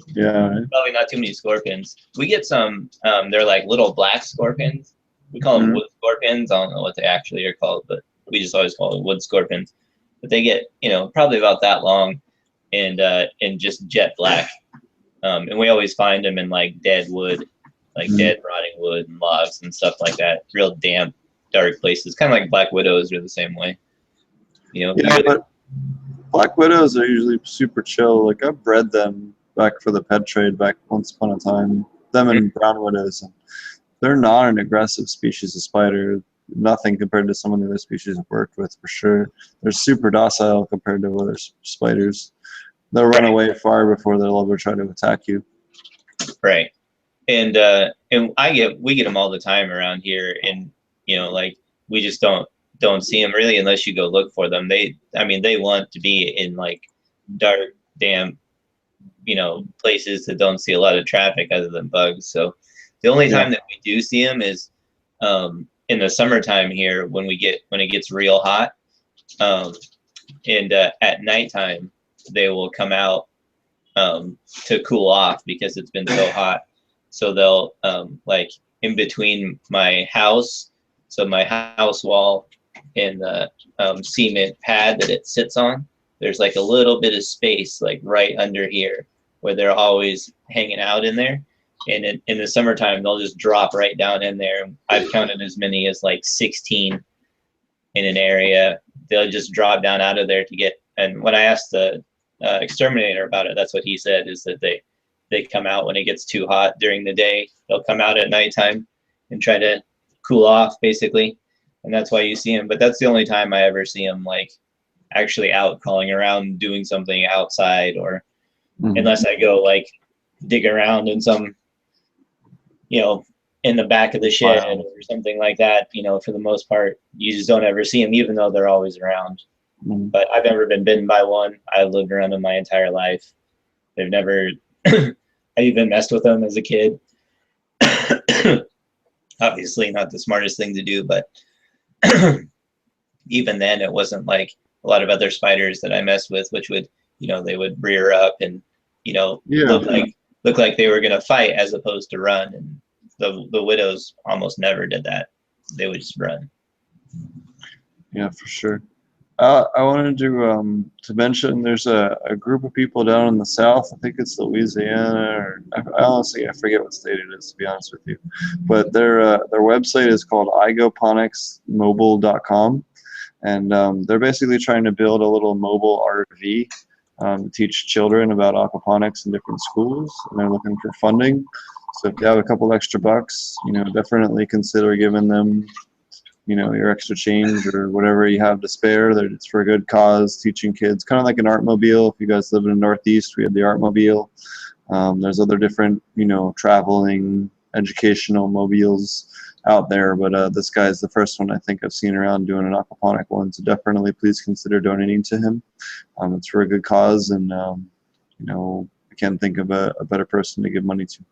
yeah, probably not too many scorpions. We get some, they're like little black scorpions, We call them wood scorpions. I don't know what they actually are called, but we just always call them wood scorpions. But they get, probably about that long and just jet black. And we always find them in like dead wood, like dead rotting wood and logs and stuff like that. Real damp, dark places. Kind of like black widows are the same way. Yeah, but black widows are usually super chill. Like I've bred them back for the pet trade back once upon a time. Them and brown widows. And they're not an aggressive species of spider. Nothing compared to some of the other species I've worked with for sure. They're super docile compared to other spiders. They'll run away far before they'll ever try to attack you. Right. And we get them all the time around here, and like we just don't see them really unless you go look for them. They want to be in like dark, damp, places that don't see a lot of traffic other than bugs. So the only time that we do see them is in the summertime here when it gets real hot, and at nighttime they will come out to cool off because it's been so hot. So they'll like in between my house, so my house wall and the cement pad that it sits on, there's like a little bit of space like right under here where they're always hanging out in there. And in the summertime, they'll just drop right down in there. I've counted as many as like 16 in an area. They'll just drop down out of there to get. And when I asked the exterminator about it, that's what he said, is that they come out when it gets too hot during the day. They'll come out at nighttime and try to cool off, basically. And that's why you see them. But that's the only time I ever see them like actually out crawling around doing something outside, or unless I go like dig around in some, in the back of the shed or something like that. For the most part, you just don't ever see them, even though they're always around. But I've never been bitten by one. I've lived around them my entire life. They've never, I even messed with them as a kid. Obviously not the smartest thing to do, but even then it wasn't like a lot of other spiders that I messed with, which would, they would rear up and, look like they were going to fight as opposed to run. And the widows almost never did that. They would just run. Yeah, for sure. I wanted to mention there's a group of people down in the south. I think it's Louisiana, or I forget what state it is, to be honest with you. But their website is called igoponicsmobile.com, and they're basically trying to build a little mobile RV to teach children about aquaponics in different schools, and they're looking for funding. So if you have a couple extra bucks, definitely consider giving them your extra change or whatever you have to spare. It's for a good cause, teaching kids, kind of like an Artmobile. If you guys live in the Northeast, we have the Artmobile. There's other different, traveling, educational mobiles out there, but this guy's the first one I think I've seen around doing an aquaponic one, so definitely please consider donating to him. It's for a good cause, and I can't think of a better person to give money to.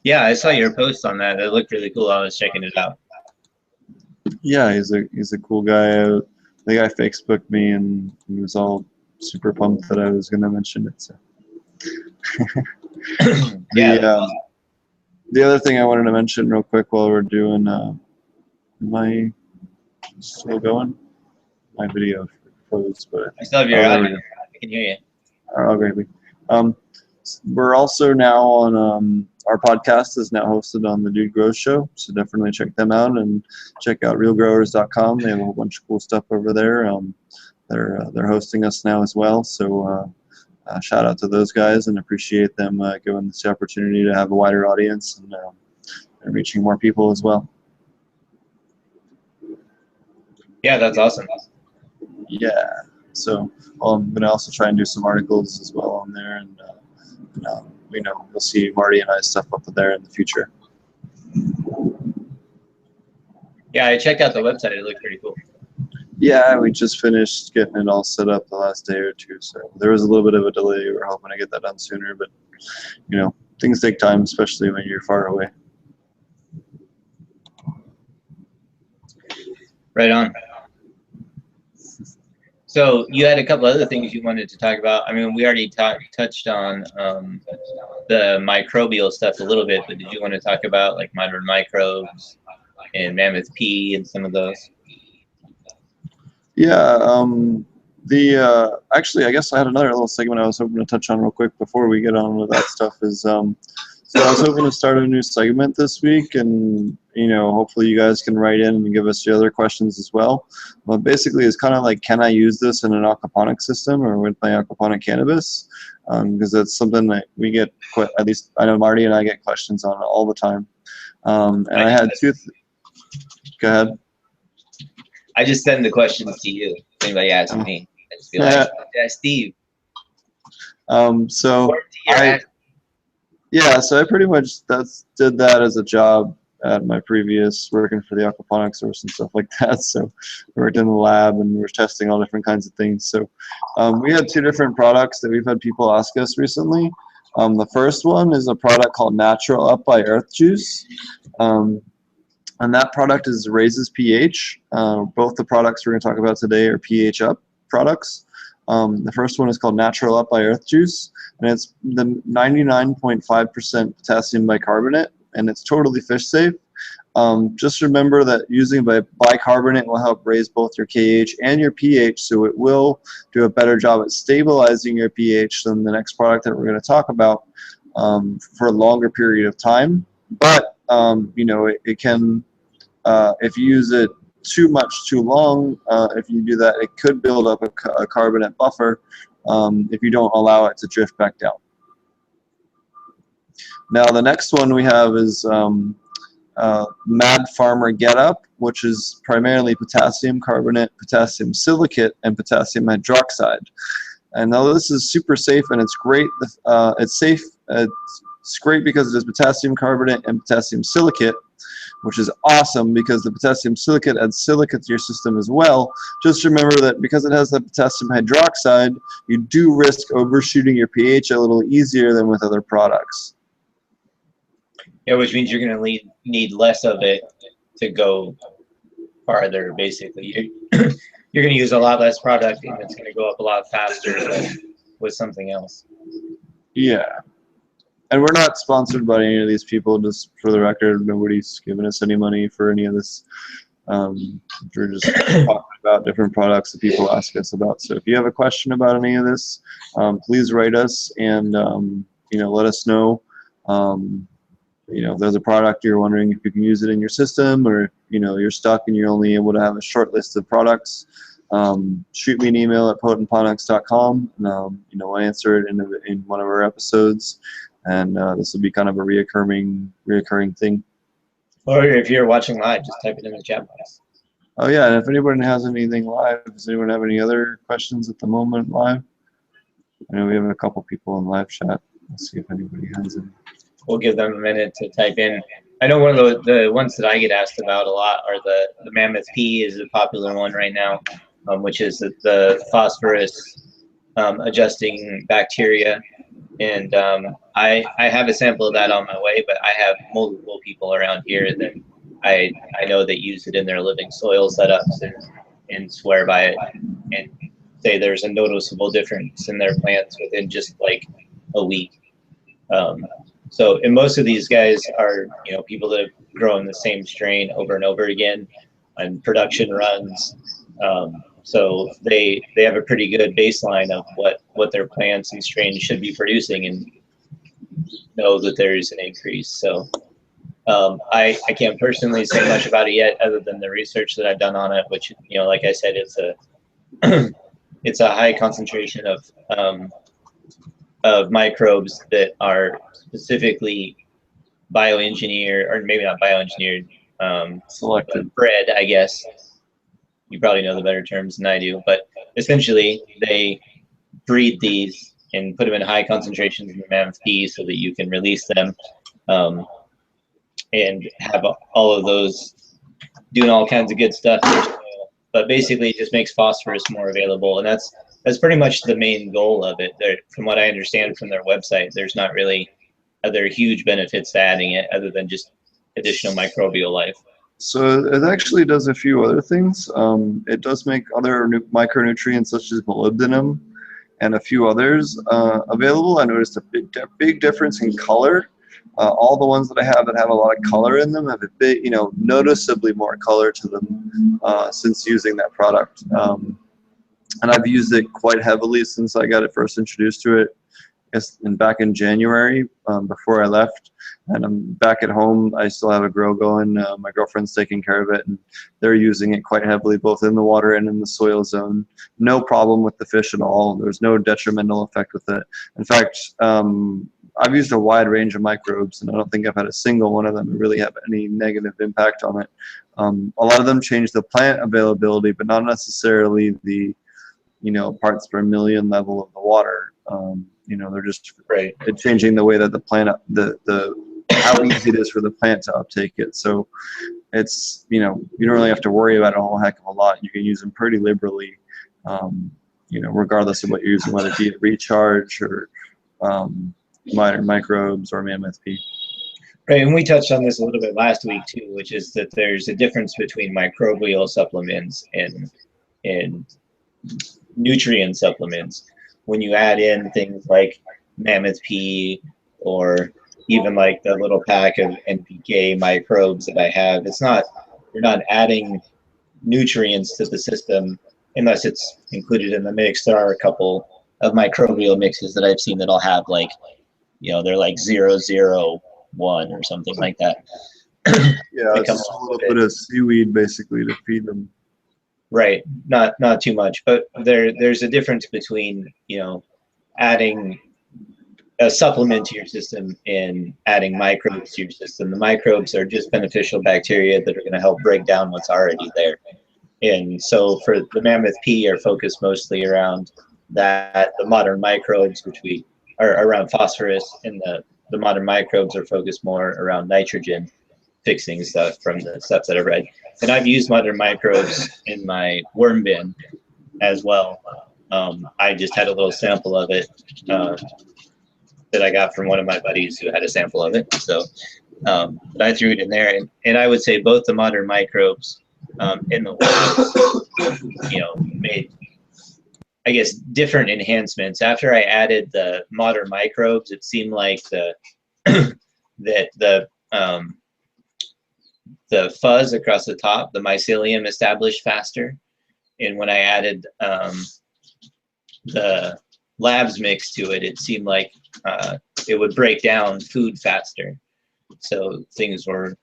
Yeah, I saw your post on that. It looked really cool. I was checking it out. Yeah, he's a cool guy. The guy Facebooked me, and he was all super pumped that I was going to mention it. So, the other thing I wanted to mention real quick while we're doing my still going, my video froze, but I still have your audio. I can hear you. Oh, great. We're also now on our podcast is now hosted on the Dude Grows Show, so definitely check them out and check out realgrowers.com. They have a whole bunch of cool stuff over there. They're hosting us now as well, so shout out to those guys and appreciate them giving us the opportunity to have a wider audience and reaching more people as well. Yeah, that's awesome. Yeah, so I'm going to also try and do some articles as well on there, and you'll see Marty and I's stuff up there in the future. Yeah, I checked out the website. It looked pretty cool. Yeah, we just finished getting it all set up the last day or two, so there was a little bit of a delay. We were hoping to get that done sooner, but things take time, especially when you're far away. Right on. So you had a couple other things you wanted to talk about. I mean, we already touched on the microbial stuff a little bit, but did you want to talk about like modern microbes, and Mammoth P and some of those. Yeah, actually, I guess I had another little segment I was hoping to touch on real quick before we get on with that stuff is, so I was hoping to start a new segment this week, and, you know, hopefully you guys can write in and give us your other questions as well. But basically, it's kind of like, can I use this in an aquaponic system or with my aquaponic cannabis? Because that's something that we get, at least I know Marty and I get questions on all the time. And I had two, go ahead. I just send the questions to you. If anybody asks me, I just be like, yeah, Steve. So so I pretty much did that as a job at my previous working for the aquaponics source and stuff like that. So we worked in the lab and we were testing all different kinds of things. So we had two different products that we've had people ask us recently. The first one is a product called Natural Up by Earth Juice. And that product raises pH. Both the products we're going to talk about today are pH up products. The first one is called Natural Up by Earth Juice, and it's the 99.5% potassium bicarbonate, and it's totally fish safe. Just remember that using bicarbonate will help raise both your KH and your pH, so it will do a better job at stabilizing your pH than the next product that we're going to talk about for a longer period of time. But you know, it can, if you use it too much too long, if you do that, it could build up a carbonate buffer if you don't allow it to drift back down. Now the next one we have is Mad Farmer Get Up, which is primarily potassium carbonate, potassium silicate, and potassium hydroxide. And now this is super safe and it's great. It's safe. It's great because it has potassium carbonate and potassium silicate, which is awesome because the potassium silicate adds silica to your system as well. Just remember that because it has the potassium hydroxide, you do risk overshooting your pH a little easier than with other products. Yeah, which means you're going to need less of it to go farther, basically. You're going to use a lot less product and it's going to go up a lot faster than with something else. Yeah. And we're not sponsored by any of these people, just for the record. Nobody's given us any money for any of this. We're just talking about different products that people ask us about. So if you have a question about any of this, please write us and you know, let us know. You know, if there's a product you're wondering if you can use it in your system, or you know, you're stuck and you're only able to have a short list of products, shoot me an email at potentponics.com, and you know, I'll answer it in one of our episodes. And this will be kind of a reoccurring thing. Or if you're watching live, just type it in the chat box. Oh yeah, and if anyone has anything live, does anyone have any other questions at the moment live? I know we have a couple people in live chat. Let's see if anybody has any. We'll give them a minute to type in. I know one of the ones that I get asked about a lot are the Mammoth P is a popular one right now, which is the phosphorus adjusting bacteria. And I have a sample of that on my way, but I have multiple people around here that I know that use it in their living soil setups and swear by it and say there's a noticeable difference in their plants within just like a week. So, and most of these guys are, you know, people that have grown the same strain over and over again on production runs. So they have a pretty good baseline of what their plants and strains should be producing and know that there's an increase. So I can't personally say much about it yet, other than the research that I've done on it, which, you know, like I said, it's a high concentration of microbes that are specifically bioengineered, or maybe not bioengineered, Selected, bred, I guess. You probably know the better terms than I do, but essentially they breed these and put them in high concentrations in the Mammoth P so that you can release them and have all of those doing all kinds of good stuff. But basically it just makes phosphorus more available, and that's pretty much the main goal of it. From what I understand from their website, there's not really other huge benefits to adding it other than just additional microbial life. So it actually does a few other things. It does make other micronutrients such as molybdenum and a few others available. I noticed a big difference in color All the ones that I have that have a lot of color in them have a bit, you know, noticeably more color to them since using that product. And I've used it quite heavily since I got it first introduced to it. I guess back in January before I left, and I'm back at home. I still have a grow going. My girlfriend's taking care of it, and they're using it quite heavily, both in the water and in the soil zone. No problem with the fish at all. There's no detrimental effect with it. In fact, I've used a wide range of microbes, and I don't think I've had a single one of them really have any negative impact on it. A lot of them change the plant availability, but not necessarily the, you know, parts per million level of the water. You know, they're just changing the way that the plant, how easy it is for the plant to uptake it. So it's, you know, you don't really have to worry about it a whole heck of a lot. You can use them pretty liberally, you know, regardless of what you're using, whether it be a recharge or minor microbes or Mammoth P. Right, and we touched on this a little bit last week too, which is that there's a difference between microbial supplements and nutrient supplements. When you add in things like Mammoth P or even like the little pack of NPK microbes that I have, it's not, you're not adding nutrients to the system unless it's included in the mix. There are a couple of microbial mixes that I've seen that'll have like, you know, they're like 001 or something like that. Yeah, it's just a little bit of seaweed basically to feed them. Right, not too much, but there's a difference between, you know, adding a supplement to your system and adding microbes to your system. The microbes are just beneficial bacteria that are going to help break down what's already there. And so for the Mammoth P are focused mostly around that, the modern microbes, which we are around phosphorus, and the modern microbes are focused more around nitrogen fixing stuff from the stuff that I've read. And I've used modern microbes in my worm bin as well. I just had a little sample of it that I got from one of my buddies who had a sample of it. So but I threw it in there, and I would say both the modern microbes and the oils, you know, made, I guess, different enhancements. After I added the modern microbes, it seemed like the fuzz across the top, the mycelium, established faster. And when I added the labs mix to it, it seemed like it would break down food faster. So things were,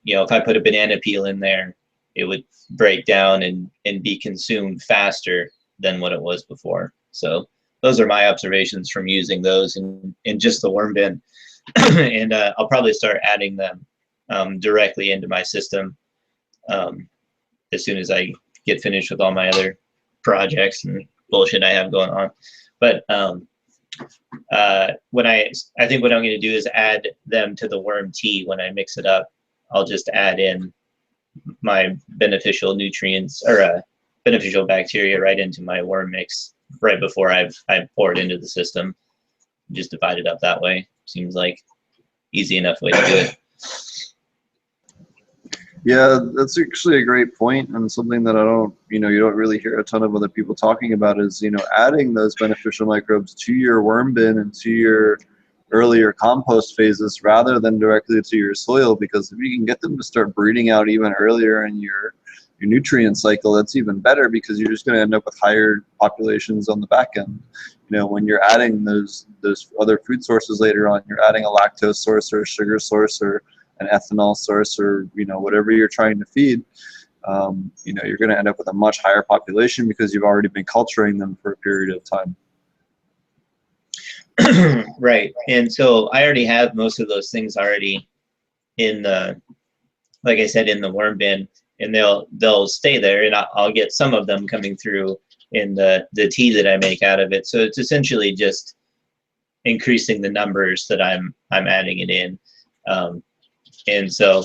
you know, if I put a banana peel in there, it would break down and be consumed faster than what it was before. So those are my observations from using those in just the worm bin. And I'll probably start adding them directly into my system as soon as I get finished with all my other projects and bullshit I have going on. But when I think what I'm going to do is add them to the worm tea. When I mix it up, I'll just add in my beneficial nutrients or beneficial bacteria right into my worm mix right before I pour it into the system. Just divide it up that way. Seems like easy enough way to do it. Yeah, that's actually a great point, and something that I don't, you know, you don't really hear a ton of other people talking about is, you know, adding those beneficial microbes to your worm bin and to your earlier compost phases rather than directly to your soil, because if you can get them to start breeding out even earlier in your nutrient cycle, that's even better, because you're just going to end up with higher populations on the back end. You know, when you're adding those other food sources later on, you're adding a lactose source or a sugar source or an ethanol source, or, you know, whatever you're trying to feed, you know, you're going to end up with a much higher population because you've already been culturing them for a period of time. Right. And so I already have most of those things already in the, like I said, in the worm bin, and they'll stay there, and I'll get some of them coming through in the tea that I make out of it. So it's essentially just increasing the numbers that I'm adding it in. And so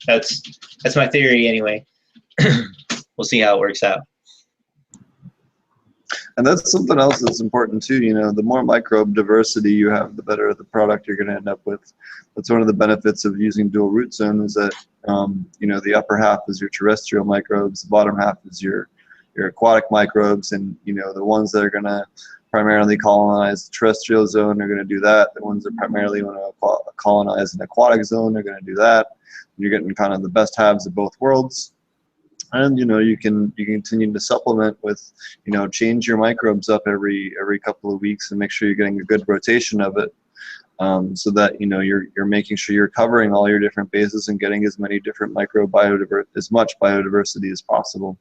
that's my theory anyway. We'll see how it works out. And that's something else that's important too. You know, the more microbe diversity you have, the better the product you're going to end up with. That's one of the benefits of using dual root zone, is that, you know, the upper half is your terrestrial microbes, the bottom half is your aquatic microbes, and, you know, the ones that are going to primarily colonize the terrestrial zone are going to do that. The ones that primarily want to colonize an aquatic zone are going to do that. You're getting kind of the best halves of both worlds. And you can continue to supplement with, change your microbes up every couple of weeks and make sure you're getting a good rotation of it, so that you're making sure you're covering all your different bases and getting as many different as much biodiversity as possible.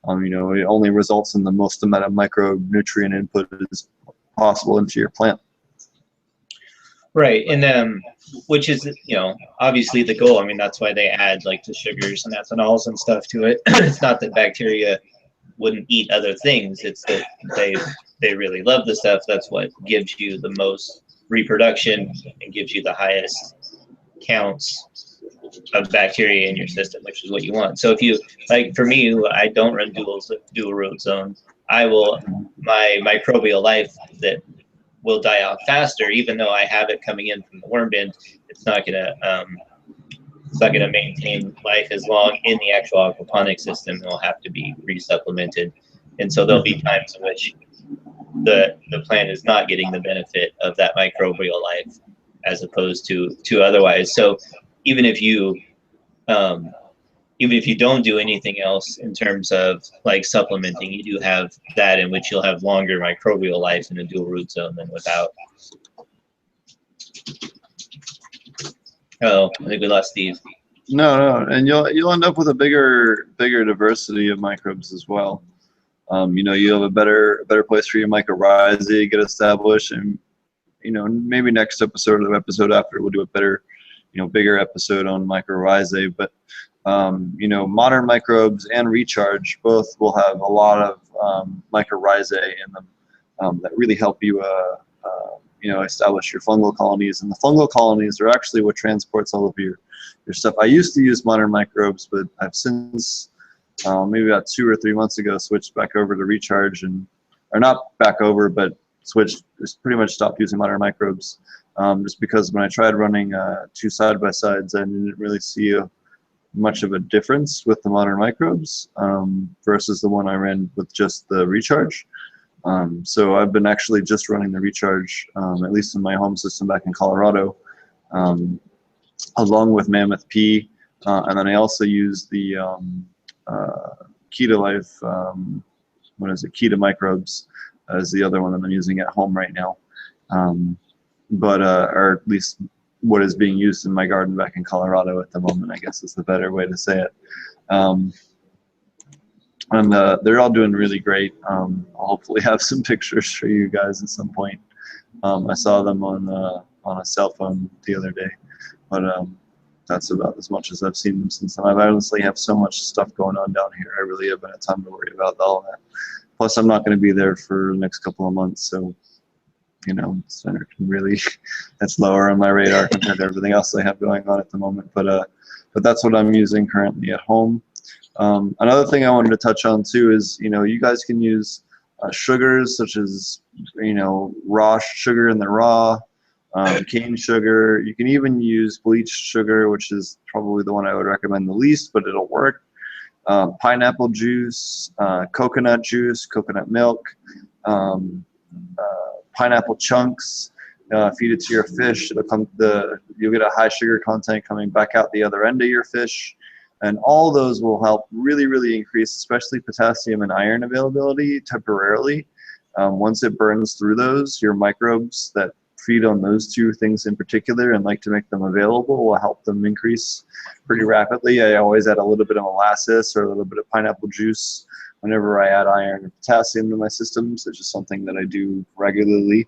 It only results in the most amount of micronutrient input as possible into your plant. Right, and which is obviously the goal. I mean, that's why they add like the sugars and ethanols and stuff to it. It's not that bacteria wouldn't eat other things. It's that they really love the stuff. That's what gives you the most reproduction and gives you the highest counts of bacteria in your system, which is what you want. So if you, like for me, I don't run dual root zone. My microbial life that will die out faster, even though I have it coming in from the worm bin. It's not gonna maintain life as long in the actual aquaponics system. It'll have to be resupplemented, and so there'll be times in which the plant is not getting the benefit of that microbial life as opposed to otherwise. So even if you don't do anything else in terms of like supplementing, you do have that in which you'll have longer microbial life in a dual root zone than without. Oh, I think we lost Steve. No, and you'll end up with a bigger diversity of microbes as well. You have a better place for your mycorrhizae to get established, and maybe next episode or the episode after we'll do a better, bigger episode on mycorrhizae. But modern microbes and recharge both will have a lot of mycorrhizae in them that really help you establish your fungal colonies, and the fungal colonies are actually what transports all of your stuff. I used to use modern microbes, but I've since maybe about 2 or 3 months ago switched back over to recharge, or not back over, but switched, just pretty much stopped using modern microbes, just because when I tried running 2 side-by-sides, I didn't really see much of a difference with the modern microbes versus the one I ran with just the recharge. So I've been actually just running the recharge, at least in my home system back in Colorado, along with Mammoth P, and then I also use the Keto Life, Keto Microbes is the other one that I'm using at home right now, or at least what is being used in my garden back in Colorado at the moment, I guess is the better way to say it. And they're all doing really great. I'll hopefully have some pictures for you guys at some point. I saw them on a cell phone the other day, but that's about as much as I've seen them since then. I honestly have so much stuff going on down here. I really haven't had time to worry about all that. Plus, I'm not going to be there for the next couple of months, so center can really that's lower on my radar compared to everything else I have going on at the moment. But that's what I'm using currently at home. Another thing I wanted to touch on too is you guys can use sugars such as raw sugar in the raw, cane sugar. You can even use bleached sugar, which is probably the one I would recommend the least, but it'll work. Pineapple juice, coconut juice, coconut milk, pineapple chunks. Feed it to your fish. You'll get a high sugar content coming back out the other end of your fish. And all those will help really, really increase, especially potassium and iron availability temporarily. Once it burns through those, your microbes that feed on those 2 things in particular and like to make them available will help them increase pretty rapidly. I always add a little bit of molasses or a little bit of pineapple juice whenever I add iron and potassium to my systems. It's just something that I do regularly,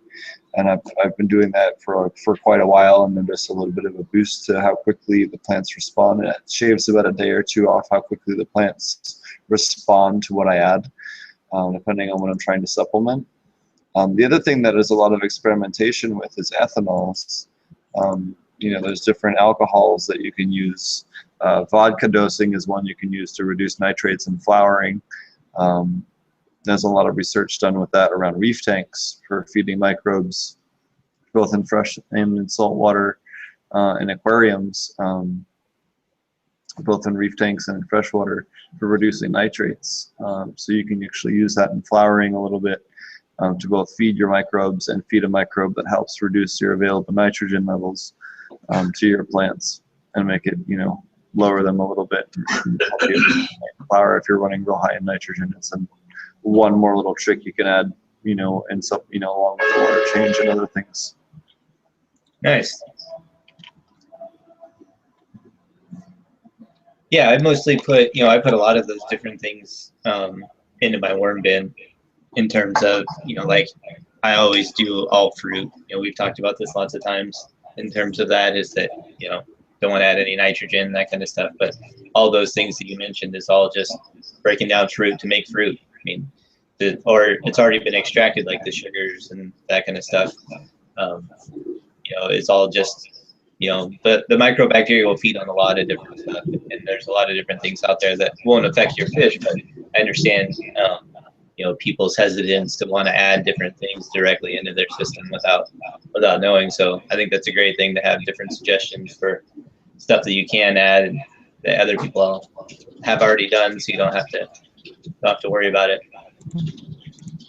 and I've been doing that for quite a while, and then just a little bit of a boost to how quickly the plants respond. And it shaves about a day or 2 off how quickly the plants respond to what I add, depending on what I'm trying to supplement. The other thing that is a lot of experimentation with is ethanols. There's different alcohols that you can use. Vodka dosing is one you can use to reduce nitrates in flowering. There's a lot of research done with that around reef tanks for feeding microbes, both in fresh and in salt water, and aquariums, both in reef tanks and in freshwater, for reducing nitrates. So you can actually use that in flowering a little bit. to both feed your microbes and feed a microbe that helps reduce your available nitrogen levels to your plants and make it, lower them a little bit and help you make flower if you're running real high in nitrogen. It's one more little trick you can add, and some, along with the water change and other things. Nice. Yeah, I mostly put, I put a lot of those different things into my worm bin in terms of, like I always do all fruit. We've talked about this lots of times in terms of that is that, don't want to add any nitrogen, that kind of stuff. But all those things that you mentioned is all just breaking down fruit to make fruit. I mean, or it's already been extracted, like the sugars and that kind of stuff. It's all just, the microbacteria will feed on a lot of different stuff, and there's a lot of different things out there that won't affect your fish. But I understand, people's hesitance to want to add different things directly into their system without knowing. So I think that's a great thing to have different suggestions for stuff that you can add and that other people have already done, so you don't have to worry about it.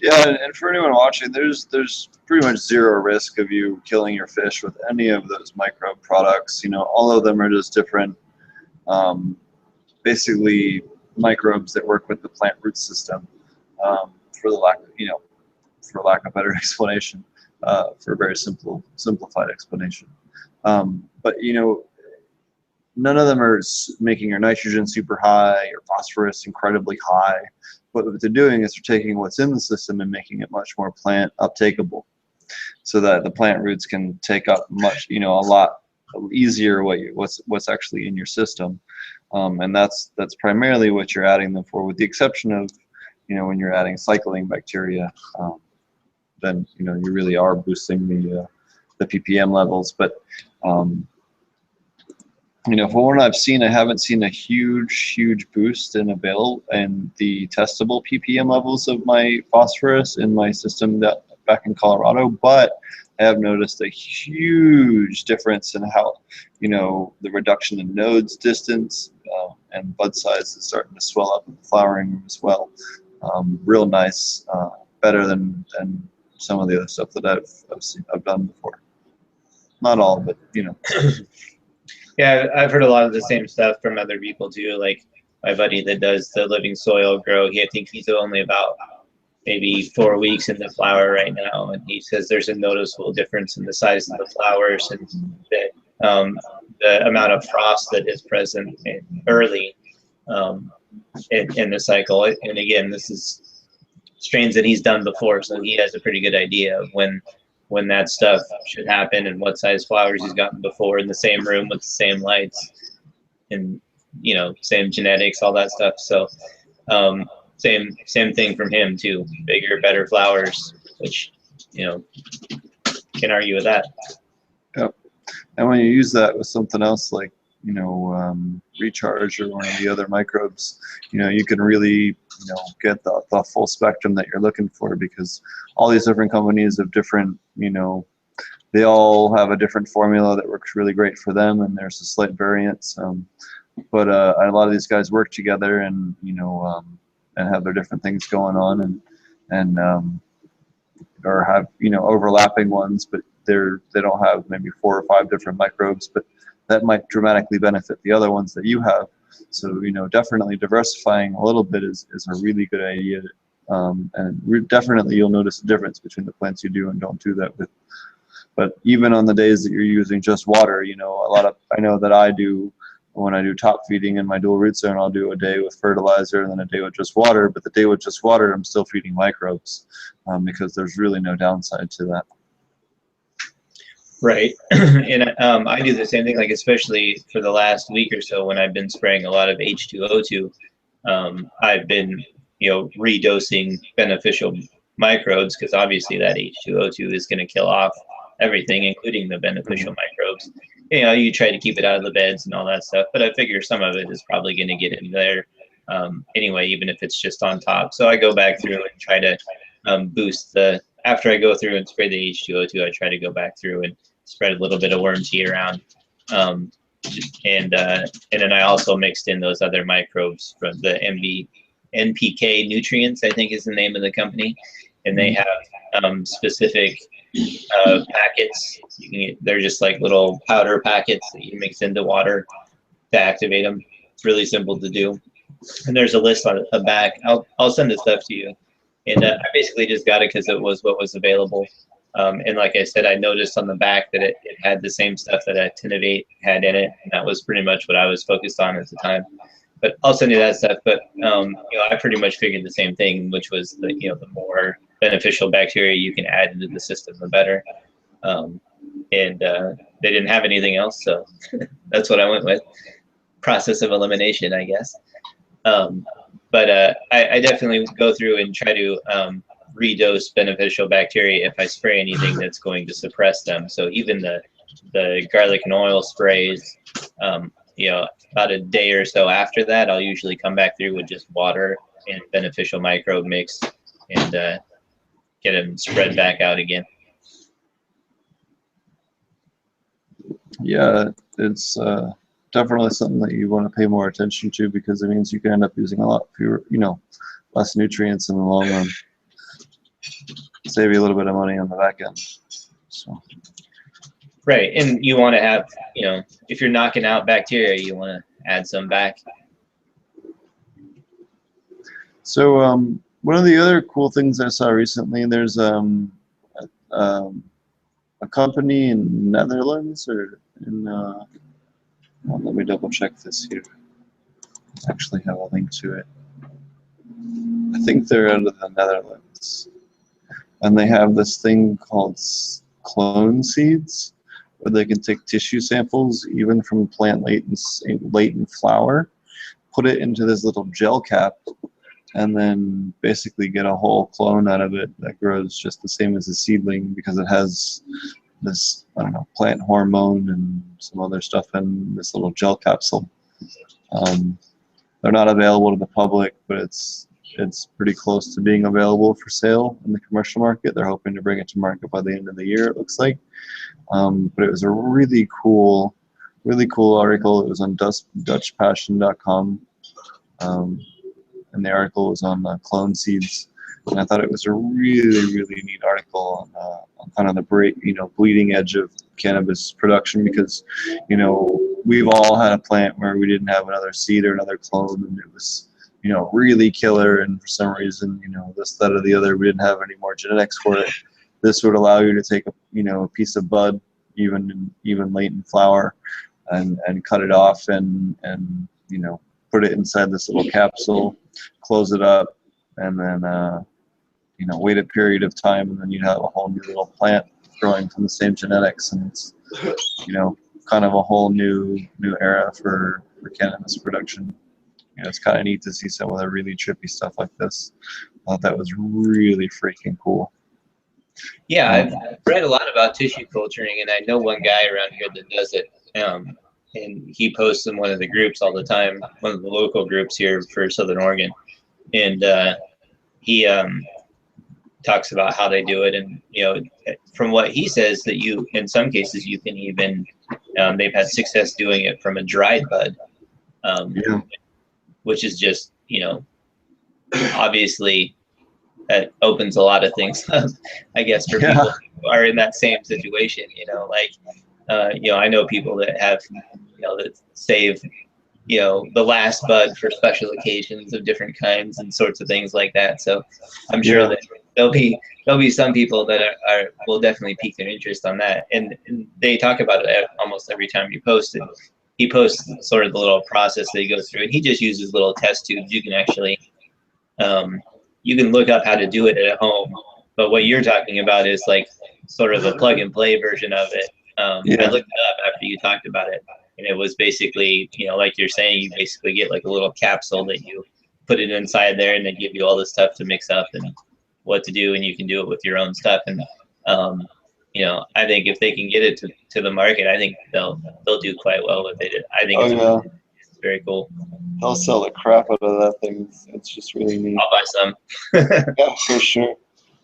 Yeah, and for anyone watching, there's pretty much zero risk of you killing your fish with any of those microbe products. All of them are just different, basically microbes that work with the plant root system. For lack of better explanation, for a very simplified explanation. But none of them are making your nitrogen super high or phosphorus incredibly high. What they're doing is they're taking what's in the system and making it much more plant uptakeable, so that the plant roots can take up much, a lot easier what's actually in your system, and that's primarily what you're adding them for, with the exception of, when you're adding cycling bacteria, then you really are boosting the ppm levels. But for what I've seen, I haven't seen a huge boost in the testable ppm levels of my phosphorus in my system back in Colorado, but I have noticed a huge difference in how, the reduction in nodes distance and bud size is starting to swell up in the flowering room as well. Real nice, better than some of the other stuff that I've done before. Not all, but Yeah, I've heard a lot of the same stuff from other people too. Like my buddy that does the living soil grow, I think he's only about maybe 4 weeks in the flower right now, and he says there's a noticeable difference in the size of the flowers and the amount of frost that is present early in the cycle. And again, this is strains that he's done before, so he has a pretty good idea of when that stuff should happen and what size flowers he's gotten before in the same room with the same lights and same genetics, all that stuff. So same thing from him too. Bigger, better flowers, which can't argue with that. Yep. And when you use that with something else like recharge or one of the other microbes, you can really get the full spectrum that you're looking for, because all these different companies have different, they all have a different formula that works really great for them, and there's a slight variance, but a lot of these guys work together and and have their different things going on, and or have overlapping ones, but they don't have maybe 4 or 5 different microbes, but that might dramatically benefit the other ones that you have. So definitely diversifying a little bit is a really good idea, and definitely you'll notice a difference between the plants you do and don't do that with. But even on the days that you're using just water, I know that I do, when I do top feeding in my dual root zone, I'll do a day with fertilizer and then a day with just water. But the day with just water, I'm still feeding microbes, because there's really no downside to that. Right. And I do the same thing, like especially for the last week or so when I've been spraying a lot of H2O2, I've been, redosing beneficial microbes, because obviously that H2O2 is going to kill off everything, including the beneficial microbes. You try to keep it out of the beds and all that stuff, but I figure some of it is probably going to get in there anyway, even if it's just on top. So I go back through and try to boost after I go through and spray the H2O2, I try to go back through and spread a little bit of worm tea around. And then I also mixed in those other microbes from the NPK Nutrients, I think is the name of the company. and they have specific packets. They're just like little powder packets that you mix into water to activate them. It's really simple to do. And there's a list on the back. I'll send this stuff to you. And I basically just got it because it was what was available. And like I said, I noticed on the back that it had the same stuff that a 10 of 8 had in it. And that was pretty much what I was focused on at the time. But I'll send you that stuff. But I pretty much figured the same thing, which was that the more beneficial bacteria you can add into the system, the better. And they didn't have anything else, so that's what I went with. Process of elimination, I guess. But I definitely go through and try to redose beneficial bacteria if I spray anything that's going to suppress them. So even the garlic and oil sprays, about a day or so after that, I'll usually come back through with just water and beneficial microbe mix and get them spread back out again. Yeah, it's definitely something that you want to pay more attention to, because it means you can end up using a lot fewer, less nutrients in the long run. Save you a little bit of money on the back end. So. Right, and you want to have, if you're knocking out bacteria, you want to add some back. So one of the other cool things I saw recently, there's a company in Netherlands or in let me double check this here. I actually have a link to it. I think they're out of the Netherlands, and they have this thing called clone seeds, where they can take tissue samples, even from plant latent flower, put it into this little gel cap, and then basically get a whole clone out of it that grows just the same as a seedling, because it has this, plant hormone and some other stuff in this little gel capsule. They're not available to the public, but it's pretty close to being available for sale in the commercial market. They're hoping to bring it to market by the end of the year, it looks like. But it was a really cool article. It was on DutchPassion.com, and the article was on clone seeds. And I thought it was a really, really neat article on kind of the bleeding edge of cannabis production, because we've all had a plant where we didn't have another seed or another clone, and it was really killer, and for some reason this, that, or the other, we didn't have any more genetics for it. This would allow you to take a piece of bud, even latent flower, and cut it off and put it inside this little capsule, close it up, and then wait a period of time, and then you'd have a whole new little plant growing from the same genetics, and it's kind of a whole new era for cannabis production. It's kind of neat to see some of the really trippy stuff like this. I thought that was really freaking cool. Yeah, I've read a lot about tissue culturing, and I know one guy around here that does it. And he posts in one of the groups all the time, one of the local groups here for Southern Oregon. And he talks about how they do it. And, from what he says, that in some cases, you can even, they've had success doing it from a dried bud, which is just, obviously that opens a lot of things up, I guess, for people who are in that same situation. I know people that have, that save, the last bud for special occasions of different kinds and sorts of things like that. So I'm sure that there'll be some people that will definitely pique their interest on that. And they talk about it almost every time you post it. He posts sort of the little process that he goes through, and he just uses little test tubes. You can actually, you can look up how to do it at home. But what you're talking about is like sort of a plug and play version of it. I looked it up after you talked about it, and it was basically, like you're saying, you basically get like a little capsule that you put it inside there, and they give you all this stuff to mix up and what to do, and you can do it with your own stuff. And I think if they can get it to the market, I think they'll do quite well with it. I think it's very cool. They'll sell the crap out of that thing. It's just really neat. I'll buy some. Yeah, for sure.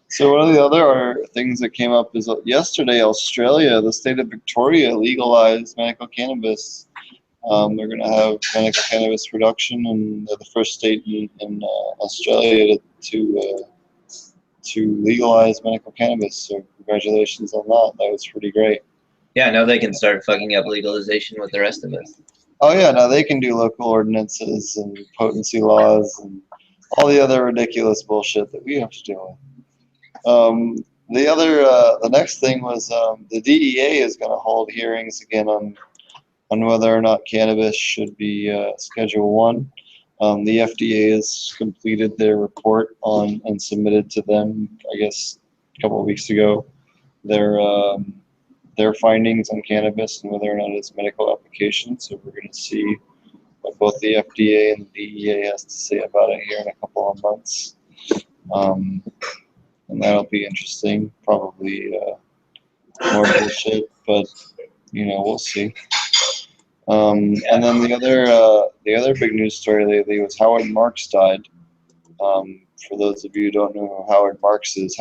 So one of the other things that came up is yesterday, Australia, the state of Victoria, legalized medical cannabis. They're going to have medical cannabis production, and they're the first state in Australia to to legalize medical cannabis. So congratulations on that. That was pretty great. Yeah, now they can start fucking up legalization with the rest of us. Oh yeah, now they can do local ordinances and potency laws and all the other ridiculous bullshit that we have to deal with. The next thing was the DEA is going to hold hearings again on whether or not cannabis should be Schedule 1. The FDA has completed their report on and submitted to them, I guess, a couple of weeks ago, their findings on cannabis and whether or not it's medical application. So we're going to see what both the FDA and the DEA has to say about it here in a couple of months. And that'll be interesting. Probably more bullshit, but we'll see. And then the other big news story lately was Howard Marks died. For those of you who don't know who Howard Marks is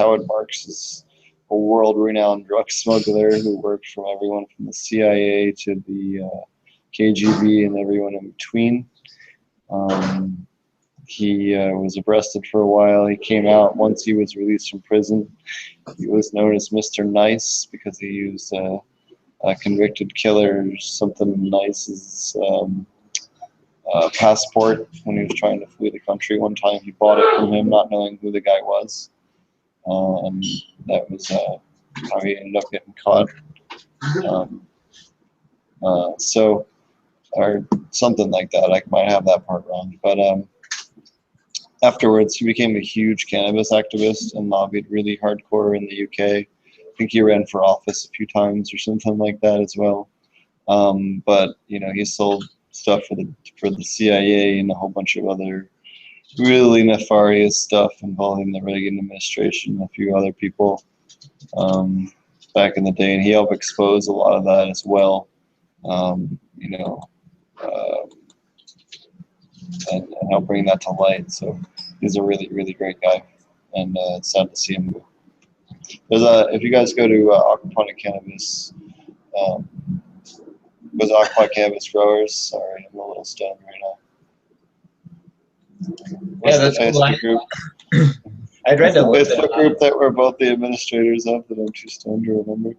a world-renowned drug smuggler who worked from everyone from the CIA to the KGB and everyone in between. He was arrested for a while. He came out once he was released from prison. He was known as Mr. Nice because he used a convicted killer's something nice's passport when he was trying to flee the country. One time he bought it from him, not knowing who the guy was. And that was how he ended up getting caught. Or something like that. I might have that part wrong. But afterwards, he became a huge cannabis activist and lobbied really hardcore in the UK. I think he ran for office a few times or something like that as well. But he sold stuff for the CIA and a whole bunch of other really nefarious stuff involving the Reagan administration and a few other people back in the day, and he helped expose a lot of that as well. And help bring that to light. So he's a really, really great guy, and it's sad to see him go. If you guys go to aquaponic cannabis, was aquaponic cannabis growers. Sorry, I'm a little stoned right now. Yeah, that's the Facebook group. I'd read the that Facebook group that we're both the administrators of that I'm too stoned to remember.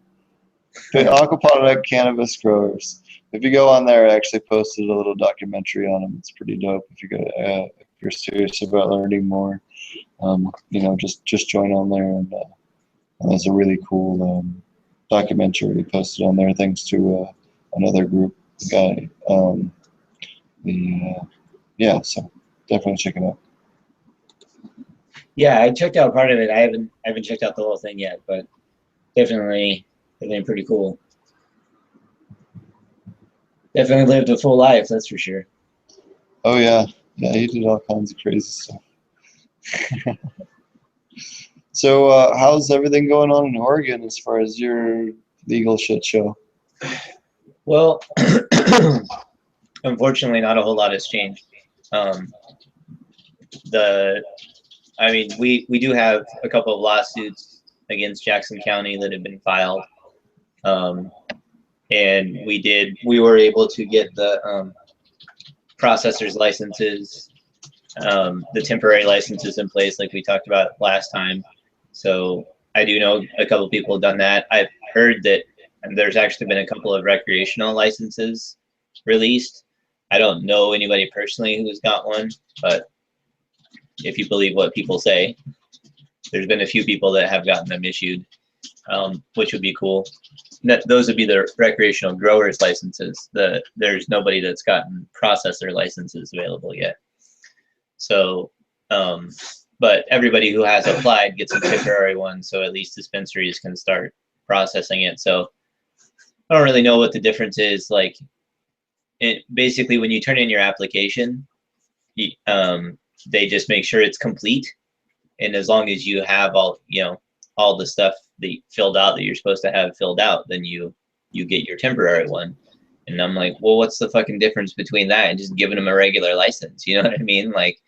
The aquaponic cannabis growers. If you go on there, I actually posted a little documentary on them. It's pretty dope. If you're serious about learning more, just join on there, and there's a really cool documentary posted on there. Thanks to another group guy. So definitely check it out. Yeah, I checked out part of it. I haven't checked out the whole thing yet, but definitely pretty cool. Definitely lived a full life, that's for sure. Oh yeah, he did all kinds of crazy stuff. So how's everything going on in Oregon as far as your legal shit show? Well, unfortunately, not a whole lot has changed. We do have a couple of lawsuits against Jackson County that have been filed. And we were able to get the processors licenses, the temporary licenses in place like we talked about last time. So I do know a couple of people have done that. I've heard that there's actually been a couple of recreational licenses released. I don't know anybody personally who's got one, but if you believe what people say, there's been a few people that have gotten them issued, which would be cool. Those would be the recreational growers licenses. There's nobody that's gotten processor licenses available yet. So, but everybody who has applied gets a temporary one, so at least dispensaries can start processing it. So I don't really know what the difference is. Like, basically when you turn in your application, they just make sure it's complete, and as long as you have all the stuff that you filled out that you're supposed to have filled out, then you get your temporary one. And I'm like, well, what's the fucking difference between that and just giving them a regular license? You know what I mean? Like,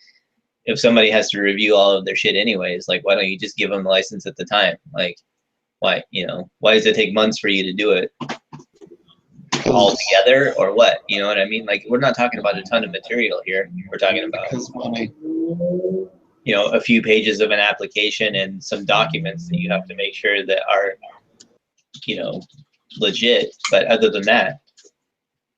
if somebody has to review all of their shit anyways, like, why don't you just give them the license at the time? Like, why does it take months for you to do it all together, or what? You know what I mean? Like, we're not talking about a ton of material here. We're talking about money. you know, a few pages of an application and some documents that you have to make sure that are, you know, legit. But other than that,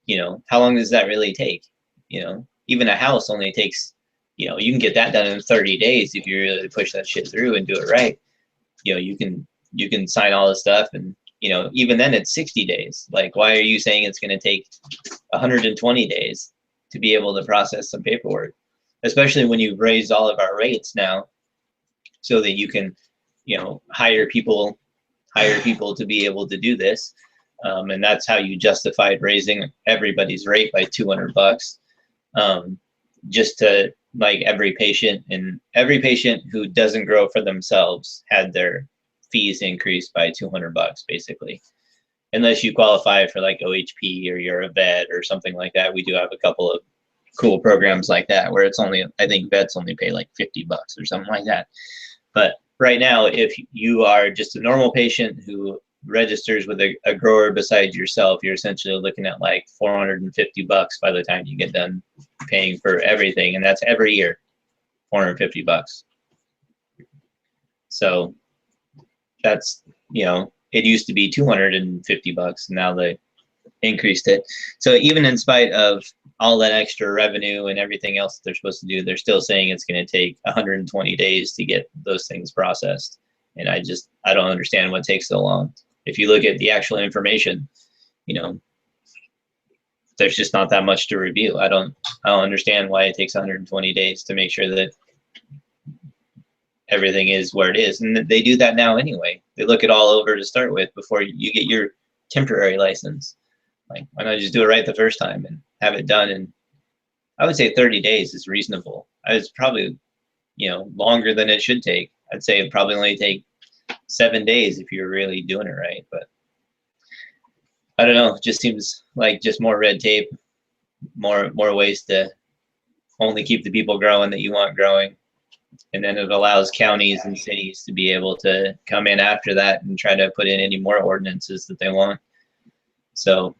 you know, how long does that really take? You know, even a house only takes, you know, you can get that done in 30 days if you really push that shit through and do it right. You know, you can sign all this stuff, and you know, even then it's 60 days. Like, why are you saying it's going to take 120 days to be able to process some paperwork? Especially when you've raised all of our rates now, so that you can, you know, hire people to be able to do this. And that's how you justified raising everybody's rate by $200, just to, like, every patient who doesn't grow for themselves had their fees increased by $200 basically, unless you qualify for like OHP or you're a vet or something like that. We do have a couple of cool programs like that where it's only, I think vets only pay like $50 or something like that. But right now, if you are just a normal patient who registers with a grower besides yourself, you're essentially looking at like $450 by the time you get done paying for everything, and that's every year, $450. So that's, you know, it used to be $250, now they increased it. So even in spite of all that extra revenue and everything else that they're supposed to do, they're still saying it's going to take 120 days to get those things processed. And I don't understand what takes so long. If you look at the actual information, you know, there's just not that much to review. I don't understand why it takes 120 days to make sure that everything is where it is. And they do that now anyway. They look it all over to start with before you get your temporary license. Like, why not just do it right the first time and have it done? And I would say 30 days is reasonable. It's probably, you know, longer than it should take. I'd say it probably only take 7 days if you're really doing it right. But I don't know. It just seems like just more red tape, more ways to only keep the people growing that you want growing. And then it allows counties and cities to be able to come in after that and try to put in any more ordinances that they want. So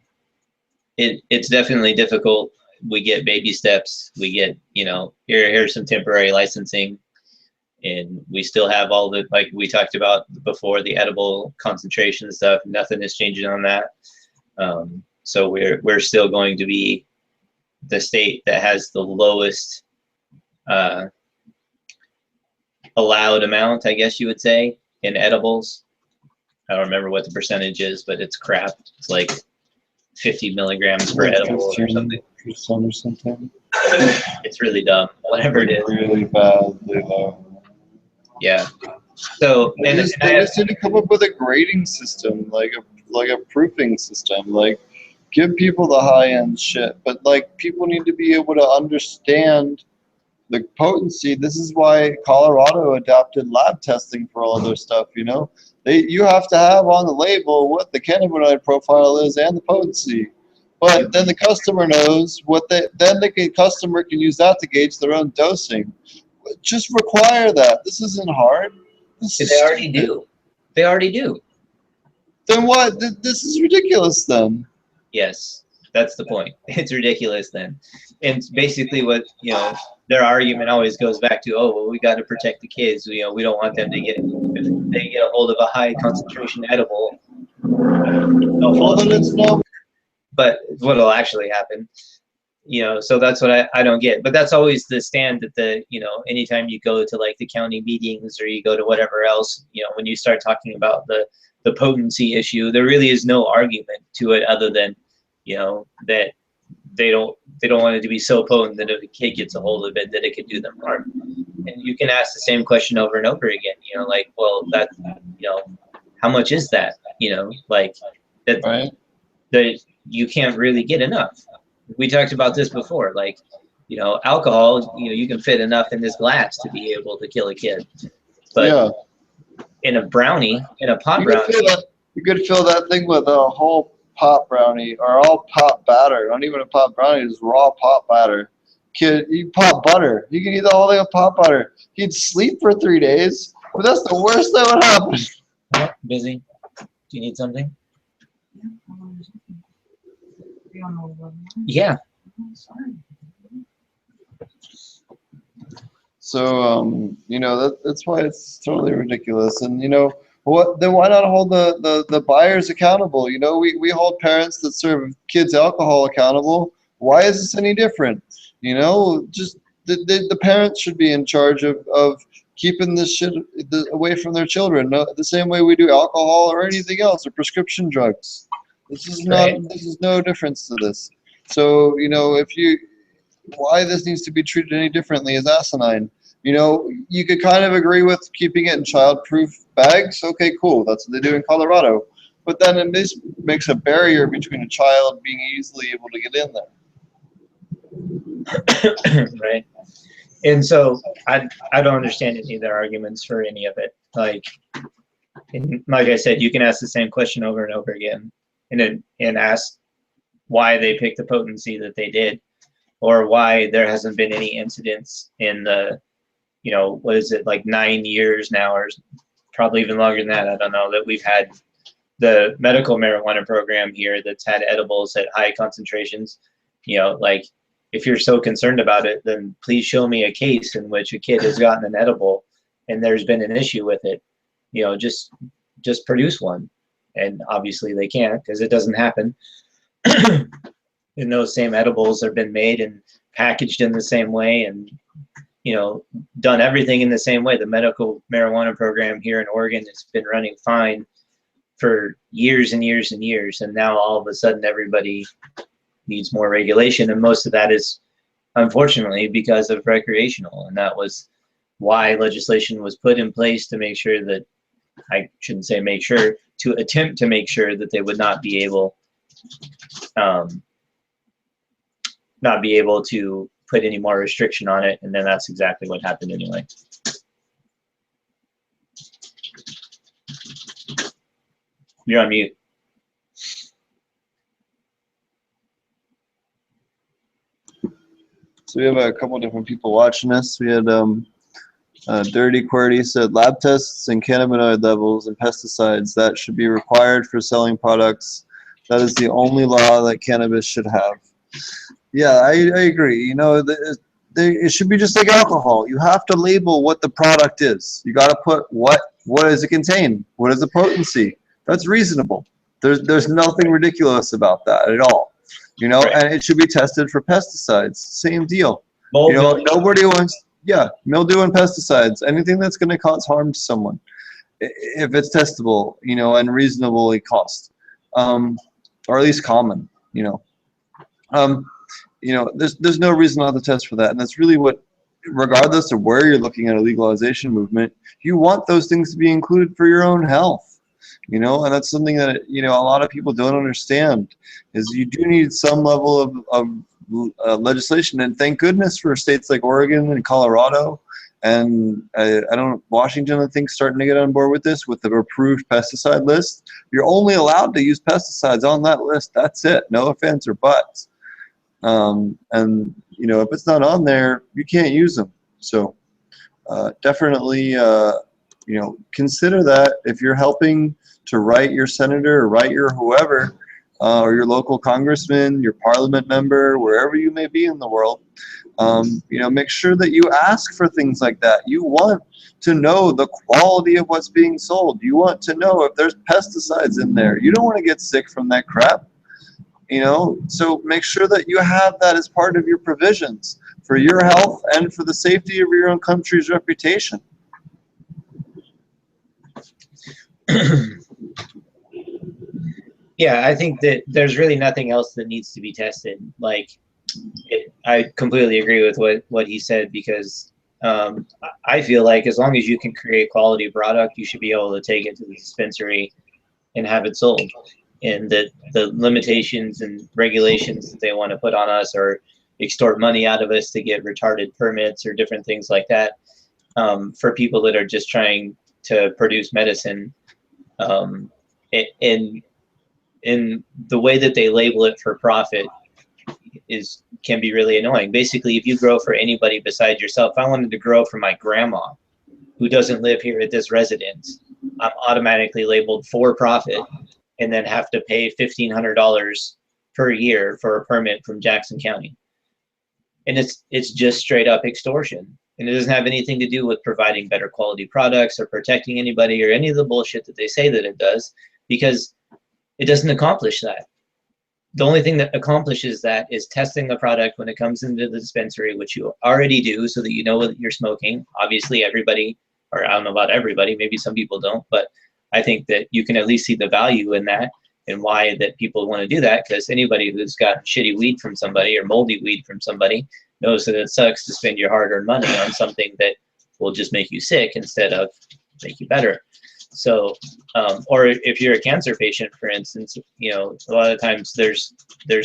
it's definitely difficult. We get baby steps. We get, you know, here's some temporary licensing, and we still have all the, like we talked about before, the edible concentration stuff. Nothing is changing on that. So we're still going to be the state that has the lowest allowed amount, I guess you would say, in edibles. I don't remember what the percentage is, but it's crap. It's like 50 milligrams per edible or something. Or something. It's really dumb. Whatever it is. Really badly low. Yeah. So They just need to come up with a grading system, like a proofing system. Like, give people the high end shit, but like people need to be able to understand the potency. This is why Colorado adopted lab testing for all their stuff. You know, you have to have on the label what the cannabinoid profile is and the potency. But then the customer knows what customer can use that to gauge their own dosing. Just require that. This isn't hard. They already do. They already do. Then what? This is ridiculous then. Yes, that's the point. It's ridiculous then. And basically what, you know, their argument always goes back to, oh, well, we got to protect the kids. You know, we don't want them to get, if they get a hold of a high concentration edible, Well, then it's no. but what'll actually happen, you know, so that's what I don't get. But that's always the stand that the, you know, anytime you go to like the county meetings or you go to whatever else, you know, when you start talking about the potency issue, there really is no argument to it other than, you know, that they don't want it to be so potent that if a kid gets a hold of it, that it could do them harm. And you can ask the same question over and over again, you know, like, well, that, you know, how much is that? You know, like that, Right. that you can't really get enough. We talked about this before, like, you know, alcohol, you know, you can fit enough in this glass to be able to kill a kid. But yeah. in a brownie, in a pot brownie, you could fill that thing with a whole pot brownie or all pot batter. Not even a pot brownie, just raw pot batter. Kid, eat pot butter. You can eat the whole thing of pot butter. He'd sleep for 3 days, but that's the worst that would happen. Oh, busy. Do you need something? Yeah. So you know, that's why it's totally ridiculous. And you know, then why not hold the buyers accountable? You know, we hold parents that serve kids alcohol accountable. Why is this any different? You know, just the parents should be in charge of keeping this shit away from their children. No, the same way we do alcohol or anything else or prescription drugs. This is not. Right. This is no difference to this. So you know, why this needs to be treated any differently is asinine. You know, you could kind of agree with keeping it in child-proof bags. Okay, cool. That's what they do in Colorado. But then it makes a barrier between a child being easily able to get in there. Right. And so I don't understand any of their arguments for any of it. Like I said, you can ask the same question over and over again, and ask why they picked the potency that they did, or why there hasn't been any incidents in the, you know, what is it, like 9 years now, or probably even longer than that, I don't know, that we've had the medical marijuana program here that's had edibles at high concentrations. You know, like, if you're so concerned about it, then please show me a case in which a kid has gotten an edible and there's been an issue with it. You know, just produce one. And obviously they can't, because it doesn't happen. And those same edibles have been made and packaged in the same way, and, you know, done everything in the same way. The medical marijuana program here in Oregon has been running fine for years and years and years, and now all of a sudden everybody needs more regulation, and most of that is unfortunately because of recreational. And that was why legislation was put in place, to make sure that, I shouldn't say make sure, to attempt to make sure that they would not be able to put any more restriction on it. And then that's exactly what happened anyway. You're on mute. So we have a couple different people watching us. We had Dirty QWERTY said lab tests and cannabinoid levels and pesticides that should be required for selling products. That is the only law that cannabis should have. Yeah, I agree. You know, it should be just like alcohol. You have to label what the product is. You got to put what does it contain? What is the potency? That's reasonable. There's nothing ridiculous about that at all. You know, Right. And it should be tested for pesticides. Same deal. Mold, You know, mildew. nobody wants, mildew and pesticides, anything that's going to cause harm to someone, if it's testable, you know, and reasonably cost, or at least common, you know. There's no reason not to test for that, and that's really what, regardless of where you're looking at a legalization movement, you want those things to be included for your own health. You know, and that's something that, you know, a lot of people don't understand, is you do need some level of legislation. And thank goodness for states like Oregon and Colorado, and Washington, I think, starting to get on board with this, with the approved pesticide list. You're only allowed to use pesticides on that list. That's it. No offense or buts. And, you know, if it's not on there, you can't use them. So definitely, you know, consider that if you're helping to write your senator or write your whoever, or your local congressman, your parliament member, wherever you may be in the world. You know, make sure that you ask for things like that. You want to know the quality of what's being sold. You want to know if there's pesticides in there. You don't want to get sick from that crap. You know, so make sure that you have that as part of your provisions for your health and for the safety of your own country's reputation. Yeah, I think that there's really nothing else that needs to be tested. Like, I completely agree with what he said, because I feel like as long as you can create quality product, you should be able to take it to the dispensary and have it sold. And that the limitations and regulations that they want to put on us, or extort money out of us to get retarded permits or different things like that, for people that are just trying to produce medicine, in the way that they label it for profit can be really annoying. Basically, if you grow for anybody besides yourself, if I wanted to grow for my grandma who doesn't live here at this residence, I'm automatically labeled for profit, and then have to pay $1,500 per year for a permit from Jackson County. And it's just straight up extortion. And it doesn't have anything to do with providing better quality products or protecting anybody or any of the bullshit that they say that it does, because it doesn't accomplish that. The only thing that accomplishes that is testing the product when it comes into the dispensary, which you already do so that you know what you're smoking. Obviously, everybody, or I don't know about everybody, maybe some people don't, but I think that you can at least see the value in that and why that people want to do that, because anybody who's got shitty weed from somebody or moldy weed from somebody knows that it sucks to spend your hard-earned money on something that will just make you sick instead of make you better. So, or if you're a cancer patient, for instance, you know, a lot of times there's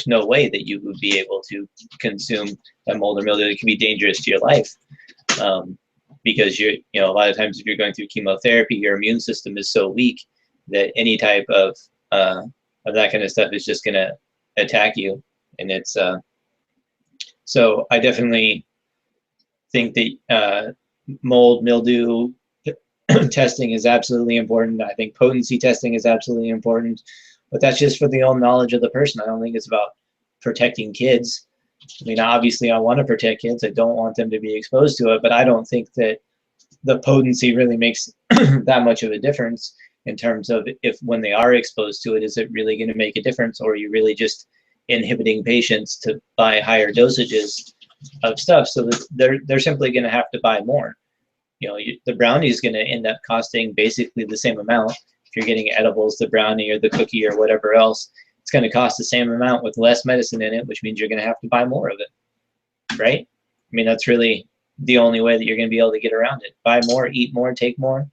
no way that you would be able to consume that mold or mildew. It can be dangerous to your life, because you know, a lot of times if you're going through chemotherapy, your immune system is so weak that any type of that kind of stuff is just going to attack you. And it's so I definitely think that mold, mildew testing is absolutely important. I think potency testing is absolutely important, but that's just for the own knowledge of the person. I don't think it's about protecting kids. I mean, obviously I want to protect kids. I don't want them to be exposed to it, but I don't think that the potency really makes that much of a difference in terms of if when they are exposed to it, is it really going to make a difference, or are you really just inhibiting patients to buy higher dosages of stuff so that they're simply going to have to buy more. You know, the brownie is going to end up costing basically the same amount. If you're getting edibles, the brownie or the cookie or whatever else, it's going to cost the same amount with less medicine in it, which means you're going to have to buy more of it, right? I mean, that's really the only way that you're going to be able to get around it. Buy more, eat more, take more.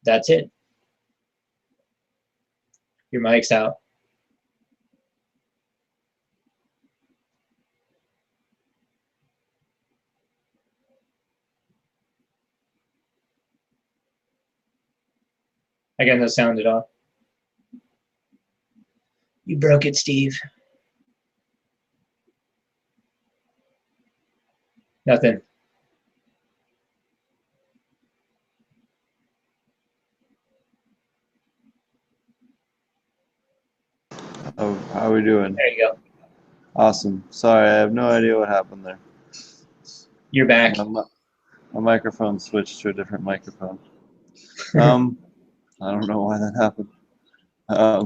That's it. Your mic's out. I got no sound at all. You broke it, Steve. Nothing. Oh, how are we doing? There you go. Awesome. Sorry, I have no idea what happened there. You're back. My microphone switched to a different microphone. I don't know why that happened. I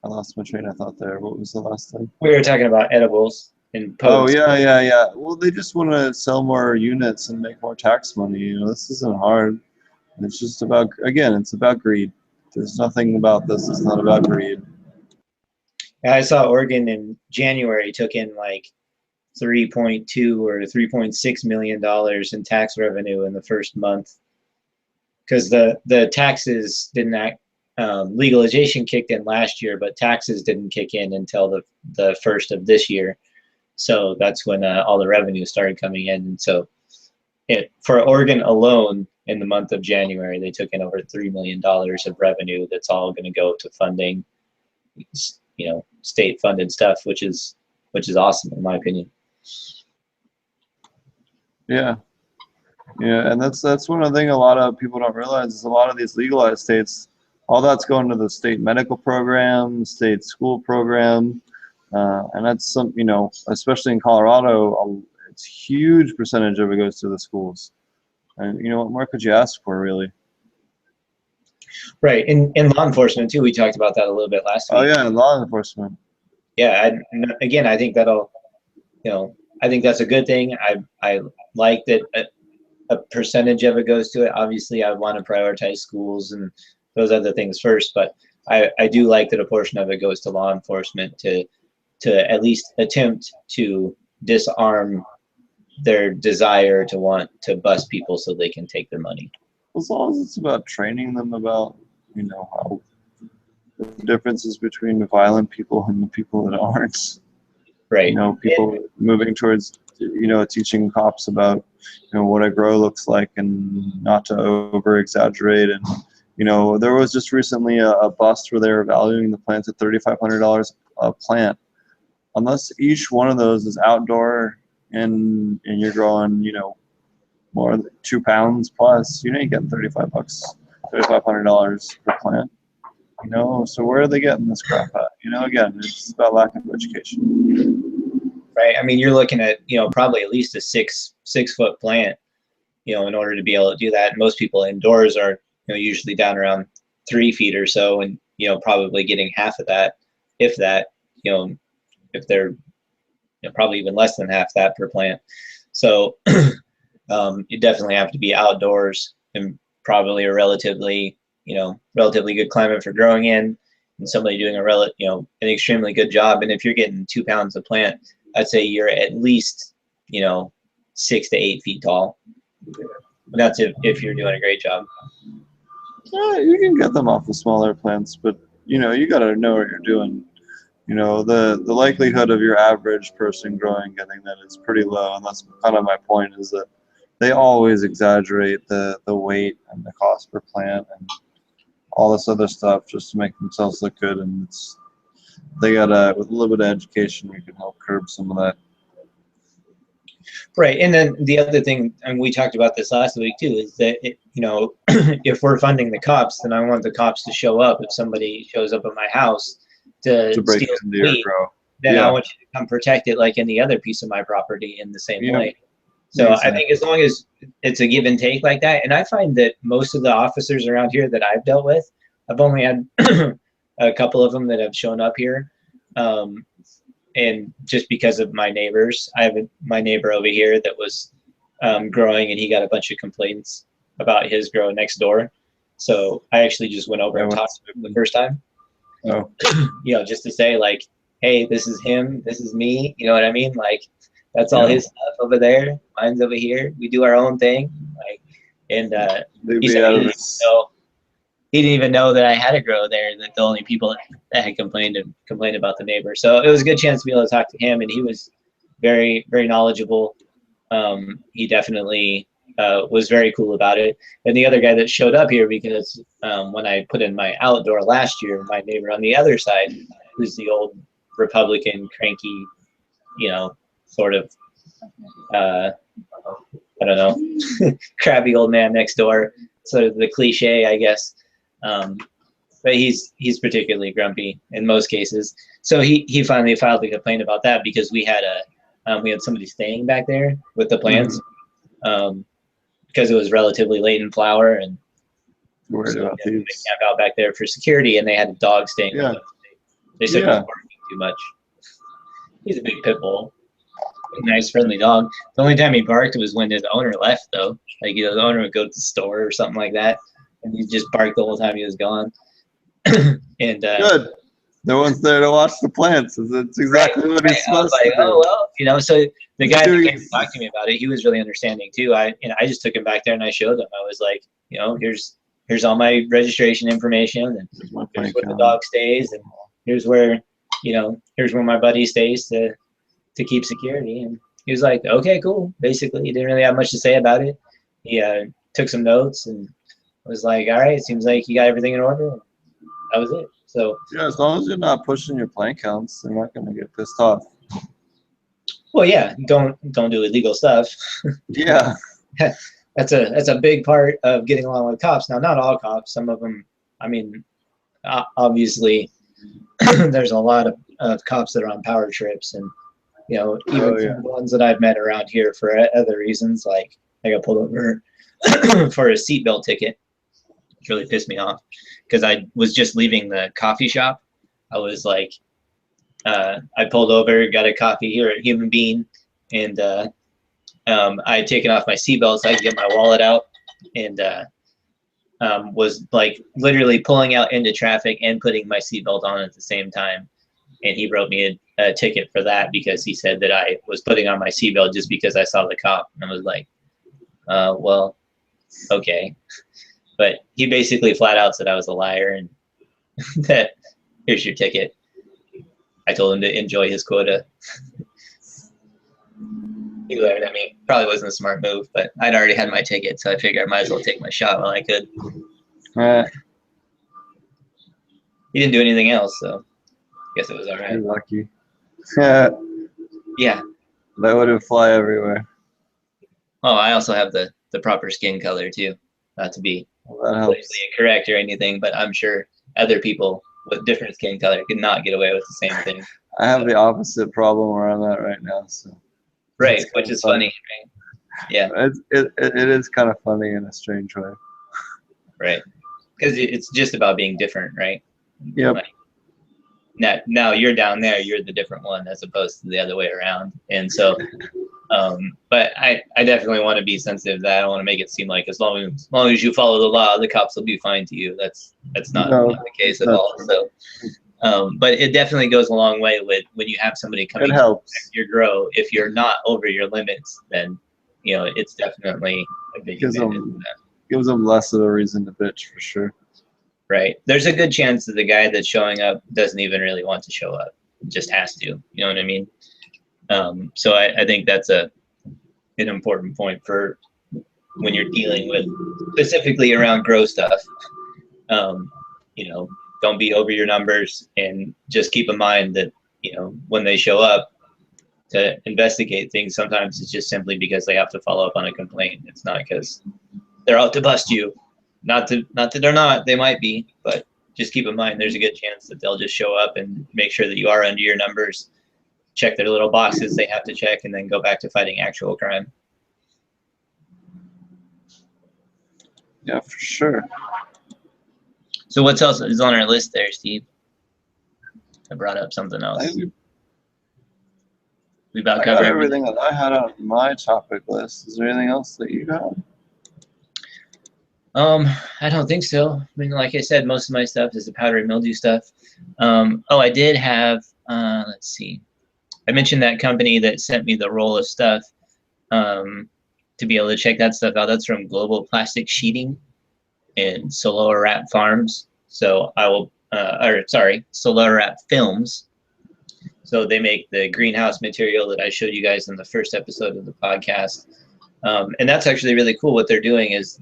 lost my train of thought there. What was the last thing? We were talking about edibles and Oh, posts. yeah. Well, they just want to sell more units and make more tax money. You know, this isn't hard. It's just about, again, it's about greed. There's nothing about this. It's not about greed. I saw Oregon in January took in like 3.2 or 3.6 million dollars in tax revenue in the first month, because the taxes didn't act. Legalization kicked in last year, but taxes didn't kick in until the first of this year. So that's when all the revenue started coming in. And so for Oregon alone, in the month of January, they took in over $3 million of revenue. That's all going to go to funding, you know, state funded stuff, which is awesome in my opinion. Yeah, and that's one of the things a lot of people don't realize is a lot of these legalized states, all that's going to the state medical program, state school program, and that's some, you know, especially in Colorado, it's a huge percentage of it goes to the schools. And you know, what more could you ask for, really? Right. In law enforcement too, we talked about that a little bit last week. Oh yeah, law enforcement. Yeah, again, I think that'll, you know, I think that's a good thing. I like that a percentage of it goes to it. Obviously, I want to prioritize schools and those other things first, but I do like that a portion of it goes to law enforcement to at least attempt to disarm their desire to want to bust people so they can take their money. As long as it's about training them about, you know, how the differences between the violent people and the people that aren't. Right. You know, people moving towards, you know, teaching cops about, you know, what a grow looks like and not to over exaggerate. And, you know, there was just recently a bust where they were valuing the plants at $3,500 a plant. Unless each one of those is outdoor and you're growing, you know, more than 2 pounds plus, you ain't getting $3,500 per plant. You know, so where are they getting this crap at? You know, again, it's about lack of education. right? I mean, you're looking at, probably at least a 6 foot plant, in order to be able to do that. And most people indoors are, usually down around 3 feet or so, and, probably getting half of that, if that, if they're probably even less than half that per plant. So you definitely have to be outdoors and probably a relatively good climate for growing in, and somebody doing an extremely good job. And if you're getting 2 pounds of plant, I'd say you're at least 6 to 8 feet tall. That's if you're doing a great job. You can get them off the smaller plants, but you got to know what you're doing. The likelihood of your average person getting that is pretty low, and that's kind of my point, is that they always exaggerate the weight and the cost per plant and all this other stuff just to make themselves look good. And with a little bit of education, we can help curb some of that. Right, and then the other thing, and we talked about this last week too, is that if we're funding the cops, then I want the cops to show up if somebody shows up at my house to break steal into your weed. grow. Then Yeah. I want you to come protect it like any other piece of my property in the same Yeah. way. So Exactly. I think as long as it's a give and take like that, and I find that most of the officers around here that I've dealt with, I've only had a couple of them that have shown up here. And just because of my neighbors, I have my neighbor over here that was growing, and he got a bunch of complaints about his grow next door. So I actually just went over and talked to him the first time. Oh. Just to say like, hey, this is him, this is me. You know what I mean? Like, that's all his stuff over there. Mine's over here. We do our own thing. Like, and he said he didn't even know that I had a grow there. That the only people that had complained about the neighbor. So it was a good chance to be able to talk to him, and he was very, very knowledgeable. He definitely was very cool about it. And the other guy that showed up here, because when I put in my outdoor last year, my neighbor on the other side, who's the old Republican, cranky, sort of, I don't know, crabby old man next door, sort of the cliche, I guess. But he's particularly grumpy in most cases. So he finally filed a complaint about that, because we had somebody staying back there with the plants, because it was relatively late in flower, and Worried about they thieves. camped out back there for security, and they had a dog staying with them. They said he was barking too much. He's a big pit bull. Nice, friendly dog. The only time he barked was when his owner left, though. Like, the owner would go to the store or something like that, and he just barked the whole time he was gone. And Good. No one's there to watch the plants. It's exactly what he's supposed to do. Oh well, so the guy that came to talk to me about it, he was really understanding too. I just took him back there and I showed him. I was like, here's all my registration information, and here's where the dog stays, and here's where my buddy stays to keep security. And he was like, okay, cool. Basically, he didn't really have much to say about it. He took some notes and was like, all right, it seems like you got everything in order. And that was it. So yeah, as long as you're not pushing your plant counts, they're not going to get pissed off. Well, yeah, don't do illegal stuff. Yeah. That's a big part of getting along with cops. Now, not all cops. Some of them, I mean, obviously, there's a lot of cops that are on power trips, and even the ones that I've met around here for other reasons, like I got pulled over for a seatbelt ticket, which really pissed me off, because I was just leaving the coffee shop. I was like, I pulled over, got a coffee here at Human Bean, and I had taken off my seatbelt so I could get my wallet out, and was like literally pulling out into traffic and putting my seatbelt on at the same time. And he wrote me a ticket for that, because he said that I was putting on my seatbelt just because I saw the cop. And I was like, well, okay. But he basically flat out said I was a liar, and that here's your ticket. I told him to enjoy his quota. He laughed at me. Probably wasn't a smart move, but I'd already had my ticket, so I figured I might as well take my shot while I could. He didn't do anything else, so I guess it was all right. You're lucky. Yeah. That wouldn't fly everywhere. Oh, I also have the proper skin color too. Not to be politically incorrect or anything, but I'm sure other people with different skin color could not get away with the same thing. I have the opposite problem where I'm at right now. So Right, it's which kinda is funny, right? Yeah, it is kind of funny in a strange way. right. Because it's just about being different, right? Yep. Like, now you're down there, you're the different one as opposed to the other way around. And so, but I definitely want to be sensitive to that. I don't want to make it seem like as long as you follow the law, the cops will be fine to you. That's not No, the case at no. all. So, but it definitely goes a long way with when you have somebody coming It to helps. protect your grow. If you're not over your limits, then it's definitely a big Gives advantage. them less of a reason to bitch for sure. Right. There's a good chance that the guy that's showing up doesn't even really want to show up, just has to. You know what I mean? So I think that's an important point for when you're dealing with specifically around grow stuff. Don't be over your numbers, and just keep in mind that when they show up to investigate things, sometimes it's just simply because they have to follow up on a complaint. It's not because they're out to bust you. Not that they're not. They might be, but just keep in mind there's a good chance that they'll just show up and make sure that you are under your numbers, check their little boxes they have to check, and then go back to fighting actual crime. Yeah, for sure. So what else is on our list there, Steve? I brought up something else. We about I covered got everything that I had on my topic list. Is there anything else that you got? I don't think so. I mean, like I said, most of my stuff is the powdery mildew stuff. I did have, let's see. I mentioned that company that sent me the roll of stuff to be able to check that stuff out. That's from Global Plastic Sheeting in Solar Wrap Farms. So Solar Wrap Films. So they make the greenhouse material that I showed you guys in the first episode of the podcast. And that's actually really cool. What they're doing is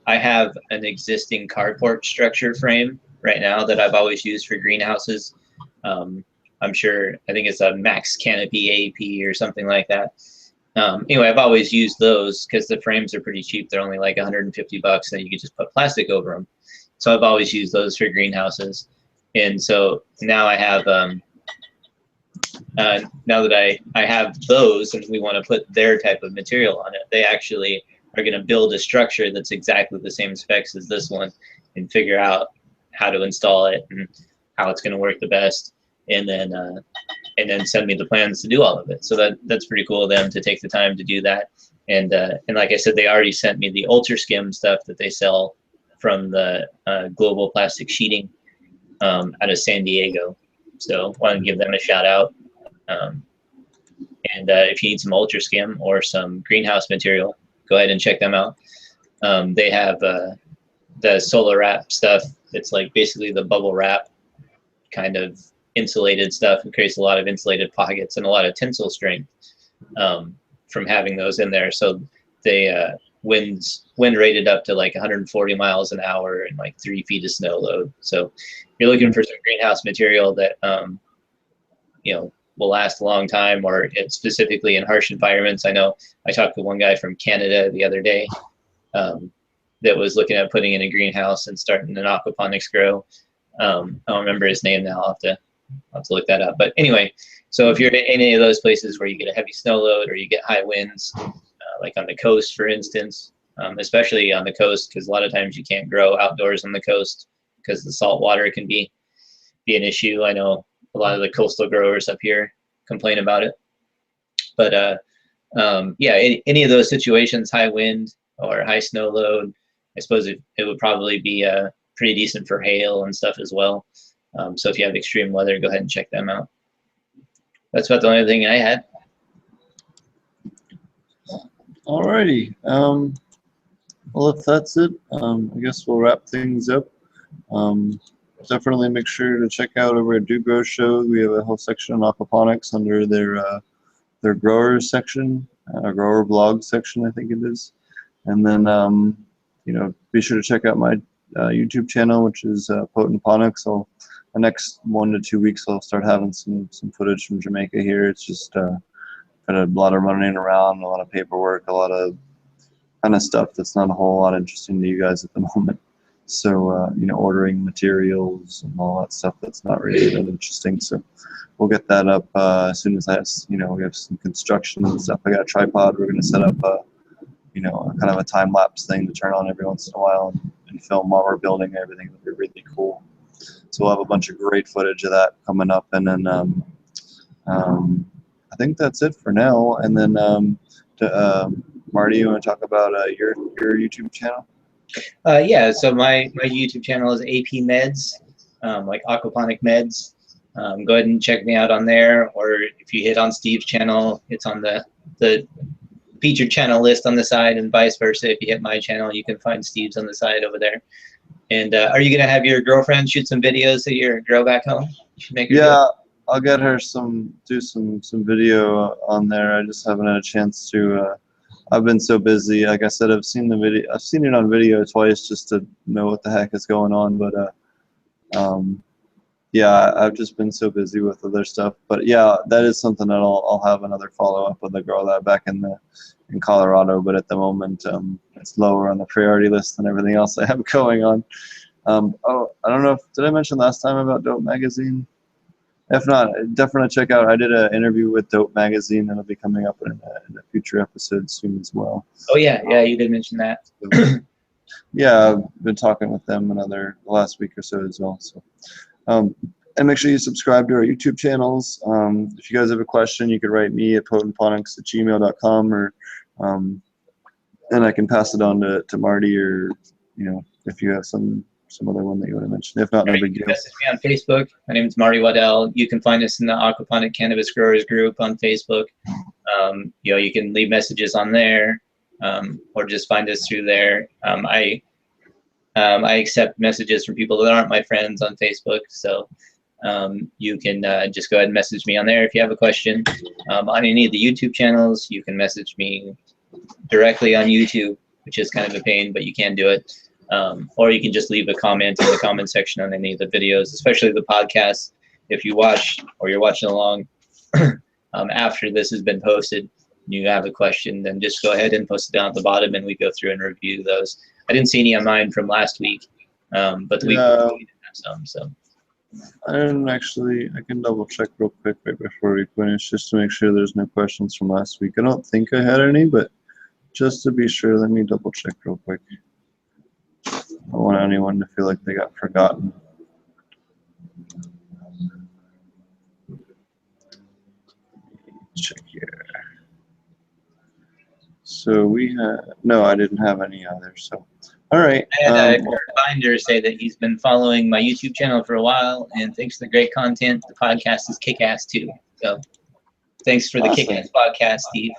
I have an existing carport structure frame right now that I've always used for greenhouses. I think it's a Max Canopy AP or something like that. Anyway, I've always used those because the frames are pretty cheap. They're only like $150, and you can just put plastic over them. So I've always used those for greenhouses. And so now I have, now that I have those and we want to put their type of material on it, they actually are going to build a structure that's exactly the same specs as this one and figure out how to install it and how it's going to work the best, and then send me the plans to do all of it. So that's pretty cool of them to take the time to do that. And like I said, they already sent me the Ultra Skim stuff that they sell from the Global Plastic Sheeting out of San Diego. So I want to give them a shout out. If you need some Ultra Skim or some greenhouse material, go ahead and check them out. They have the Solar Wrap stuff. It's like basically the bubble wrap kind of insulated stuff. It creates a lot of insulated pockets and a lot of tensile strength from having those in there. So they wind rated up to like 140 miles an hour and like 3 feet of snow load. So if you're looking for some greenhouse material that will last a long time, or it's specifically in harsh environments. I know I talked to one guy from Canada the other day that was looking at putting in a greenhouse and starting an aquaponics grow. I don't remember his name now. I'll have to look that up. But anyway, so if you're in any of those places where you get a heavy snow load or you get high winds, like on the coast, for instance, especially on the coast, because a lot of times you can't grow outdoors on the coast because the salt water can be an issue. I know a lot of the coastal growers up here complain about it. But any of those situations, high wind or high snow load, I suppose it would probably be pretty decent for hail and stuff as well. So if you have extreme weather, go ahead and check them out. That's about the only thing I had. Alrighty. Well, if that's it, I guess we'll wrap things up. Definitely make sure to check out over at Do Grow Show. We have a whole section on aquaponics under their growers section, grower blog section, I think it is. And then be sure to check out my YouTube channel, which is Potent Ponics. The next 1 to 2 weeks, I'll start having some footage from Jamaica here. It's just got a lot of running around, a lot of paperwork, a lot of kind of stuff that's not a whole lot interesting to you guys at the moment. So you know, ordering materials and all that stuff that's not really that interesting. So we'll get that up as soon as that's, you know, we have some construction and stuff. I got a tripod. We're going to set up you know, kind of a time lapse thing to turn on every once in a while and film while we're building everything. It'll be really cool. So we'll have a bunch of great footage of that coming up, and then I think that's it for now. And then Marty, you want to talk about your YouTube channel? Yeah, so my YouTube channel is AP Meds, like aquaponic meds. Go ahead and check me out on there, or if you hit on Steve's channel, it's on the featured channel list on the side, and vice versa. If you hit my channel, you can find Steve's on the side over there. And are you gonna have your girlfriend shoot some videos of your girl back home? You should make her Yeah, I'll get her do some video on there. I just haven't had a chance to. I've been so busy. Like I said, I've seen it on video twice just to know what the heck is going on. But yeah, I've just been so busy with other stuff. But yeah, that is something that I'll have another follow up with the girl that back in Colorado. But at the moment, it's lower on the priority list than everything else I have going on. Oh, I don't know did I mention last time about Dope Magazine? If not, definitely check out. I did an interview with Dope Magazine that'll be coming up in a future episode soon as well. Oh yeah, you did mention that. Yeah, I've been talking with them the last week or so as well. So, and make sure you subscribe to our YouTube channels. If you guys have a question, you could write me at potentponics@gmail.com, or and I can pass it on to Marty, or you know, if you have some other one that you want to mention. If not, no big You deal. can message me on Facebook. My name is Marty Waddell. You can find us in the Aquaponic Cannabis Growers group on Facebook. You know, you can leave messages on there, or just find us through there. I accept messages from people that aren't my friends on Facebook, so you can just go ahead and message me on there if you have a question. On any of the YouTube channels, you can message me directly on YouTube, which is kind of a pain, but you can do it. Or you can just leave a comment in the comment section on any of the videos, especially the podcast. If you watch or you're watching along after this has been posted, and you have a question, then just go ahead and post it down at the bottom, and we go through and review those. I didn't see any of mine from last week, but the week before we did have some. So I didn't actually. I can double check real quick right before we finish, just to make sure there's no questions from last week. I don't think I had any, but just to be sure, let me double check real quick. I don't want anyone to feel like they got forgotten. Check here. So we had, no, I didn't have any other. So, all right. I had a binder say that he's been following my YouTube channel for a while, and thanks for the great content. The podcast is kick-ass too. So thanks for the Awesome. kick-ass podcast, Steve.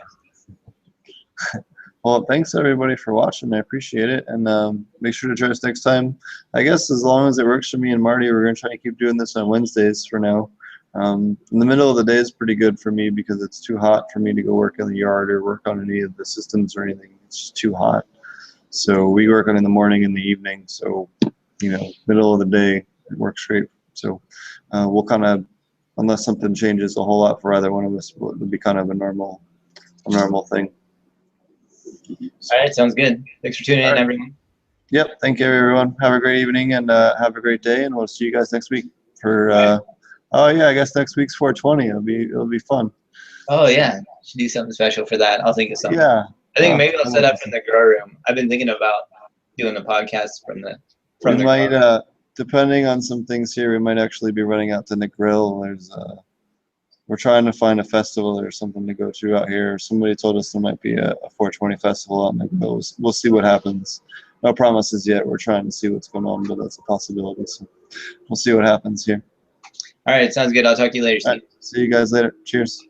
Well, thanks everybody for watching. I appreciate it, and make sure to join us next time. I guess as long as it works for me and Marty, we're gonna try to keep doing this on Wednesdays for now. In the middle of the day is pretty good for me because it's too hot for me to go work in the yard or work on any of the systems or anything. It's just too hot. So we work on in the morning and the evening. So, you know, middle of the day, it works great. So we'll kind of, unless something changes a whole lot for either one of us, it'll be kind of a normal thing. All right, sounds good. Thanks for tuning in, everyone. Yep. Thank you, everyone. Have a great evening and have a great day. And we'll see you guys next week for, oh yeah, I guess next week's 420. It'll be fun. Oh yeah, should do something special for that. I'll think of something. Yeah. I think maybe I'll set up in the grow room. I've been thinking about doing the podcast from the We might, grow room. depending on some things here, we might actually be running out to the grill. We're trying to find a festival or something to go to out here. Somebody told us there might be a 420 festival out in the grill. We'll see what happens. No promises yet. We're trying to see what's going on, but that's a possibility. So we'll see what happens here. All right, sounds good. I'll talk to you later, Steve. All right, see you guys later. Cheers.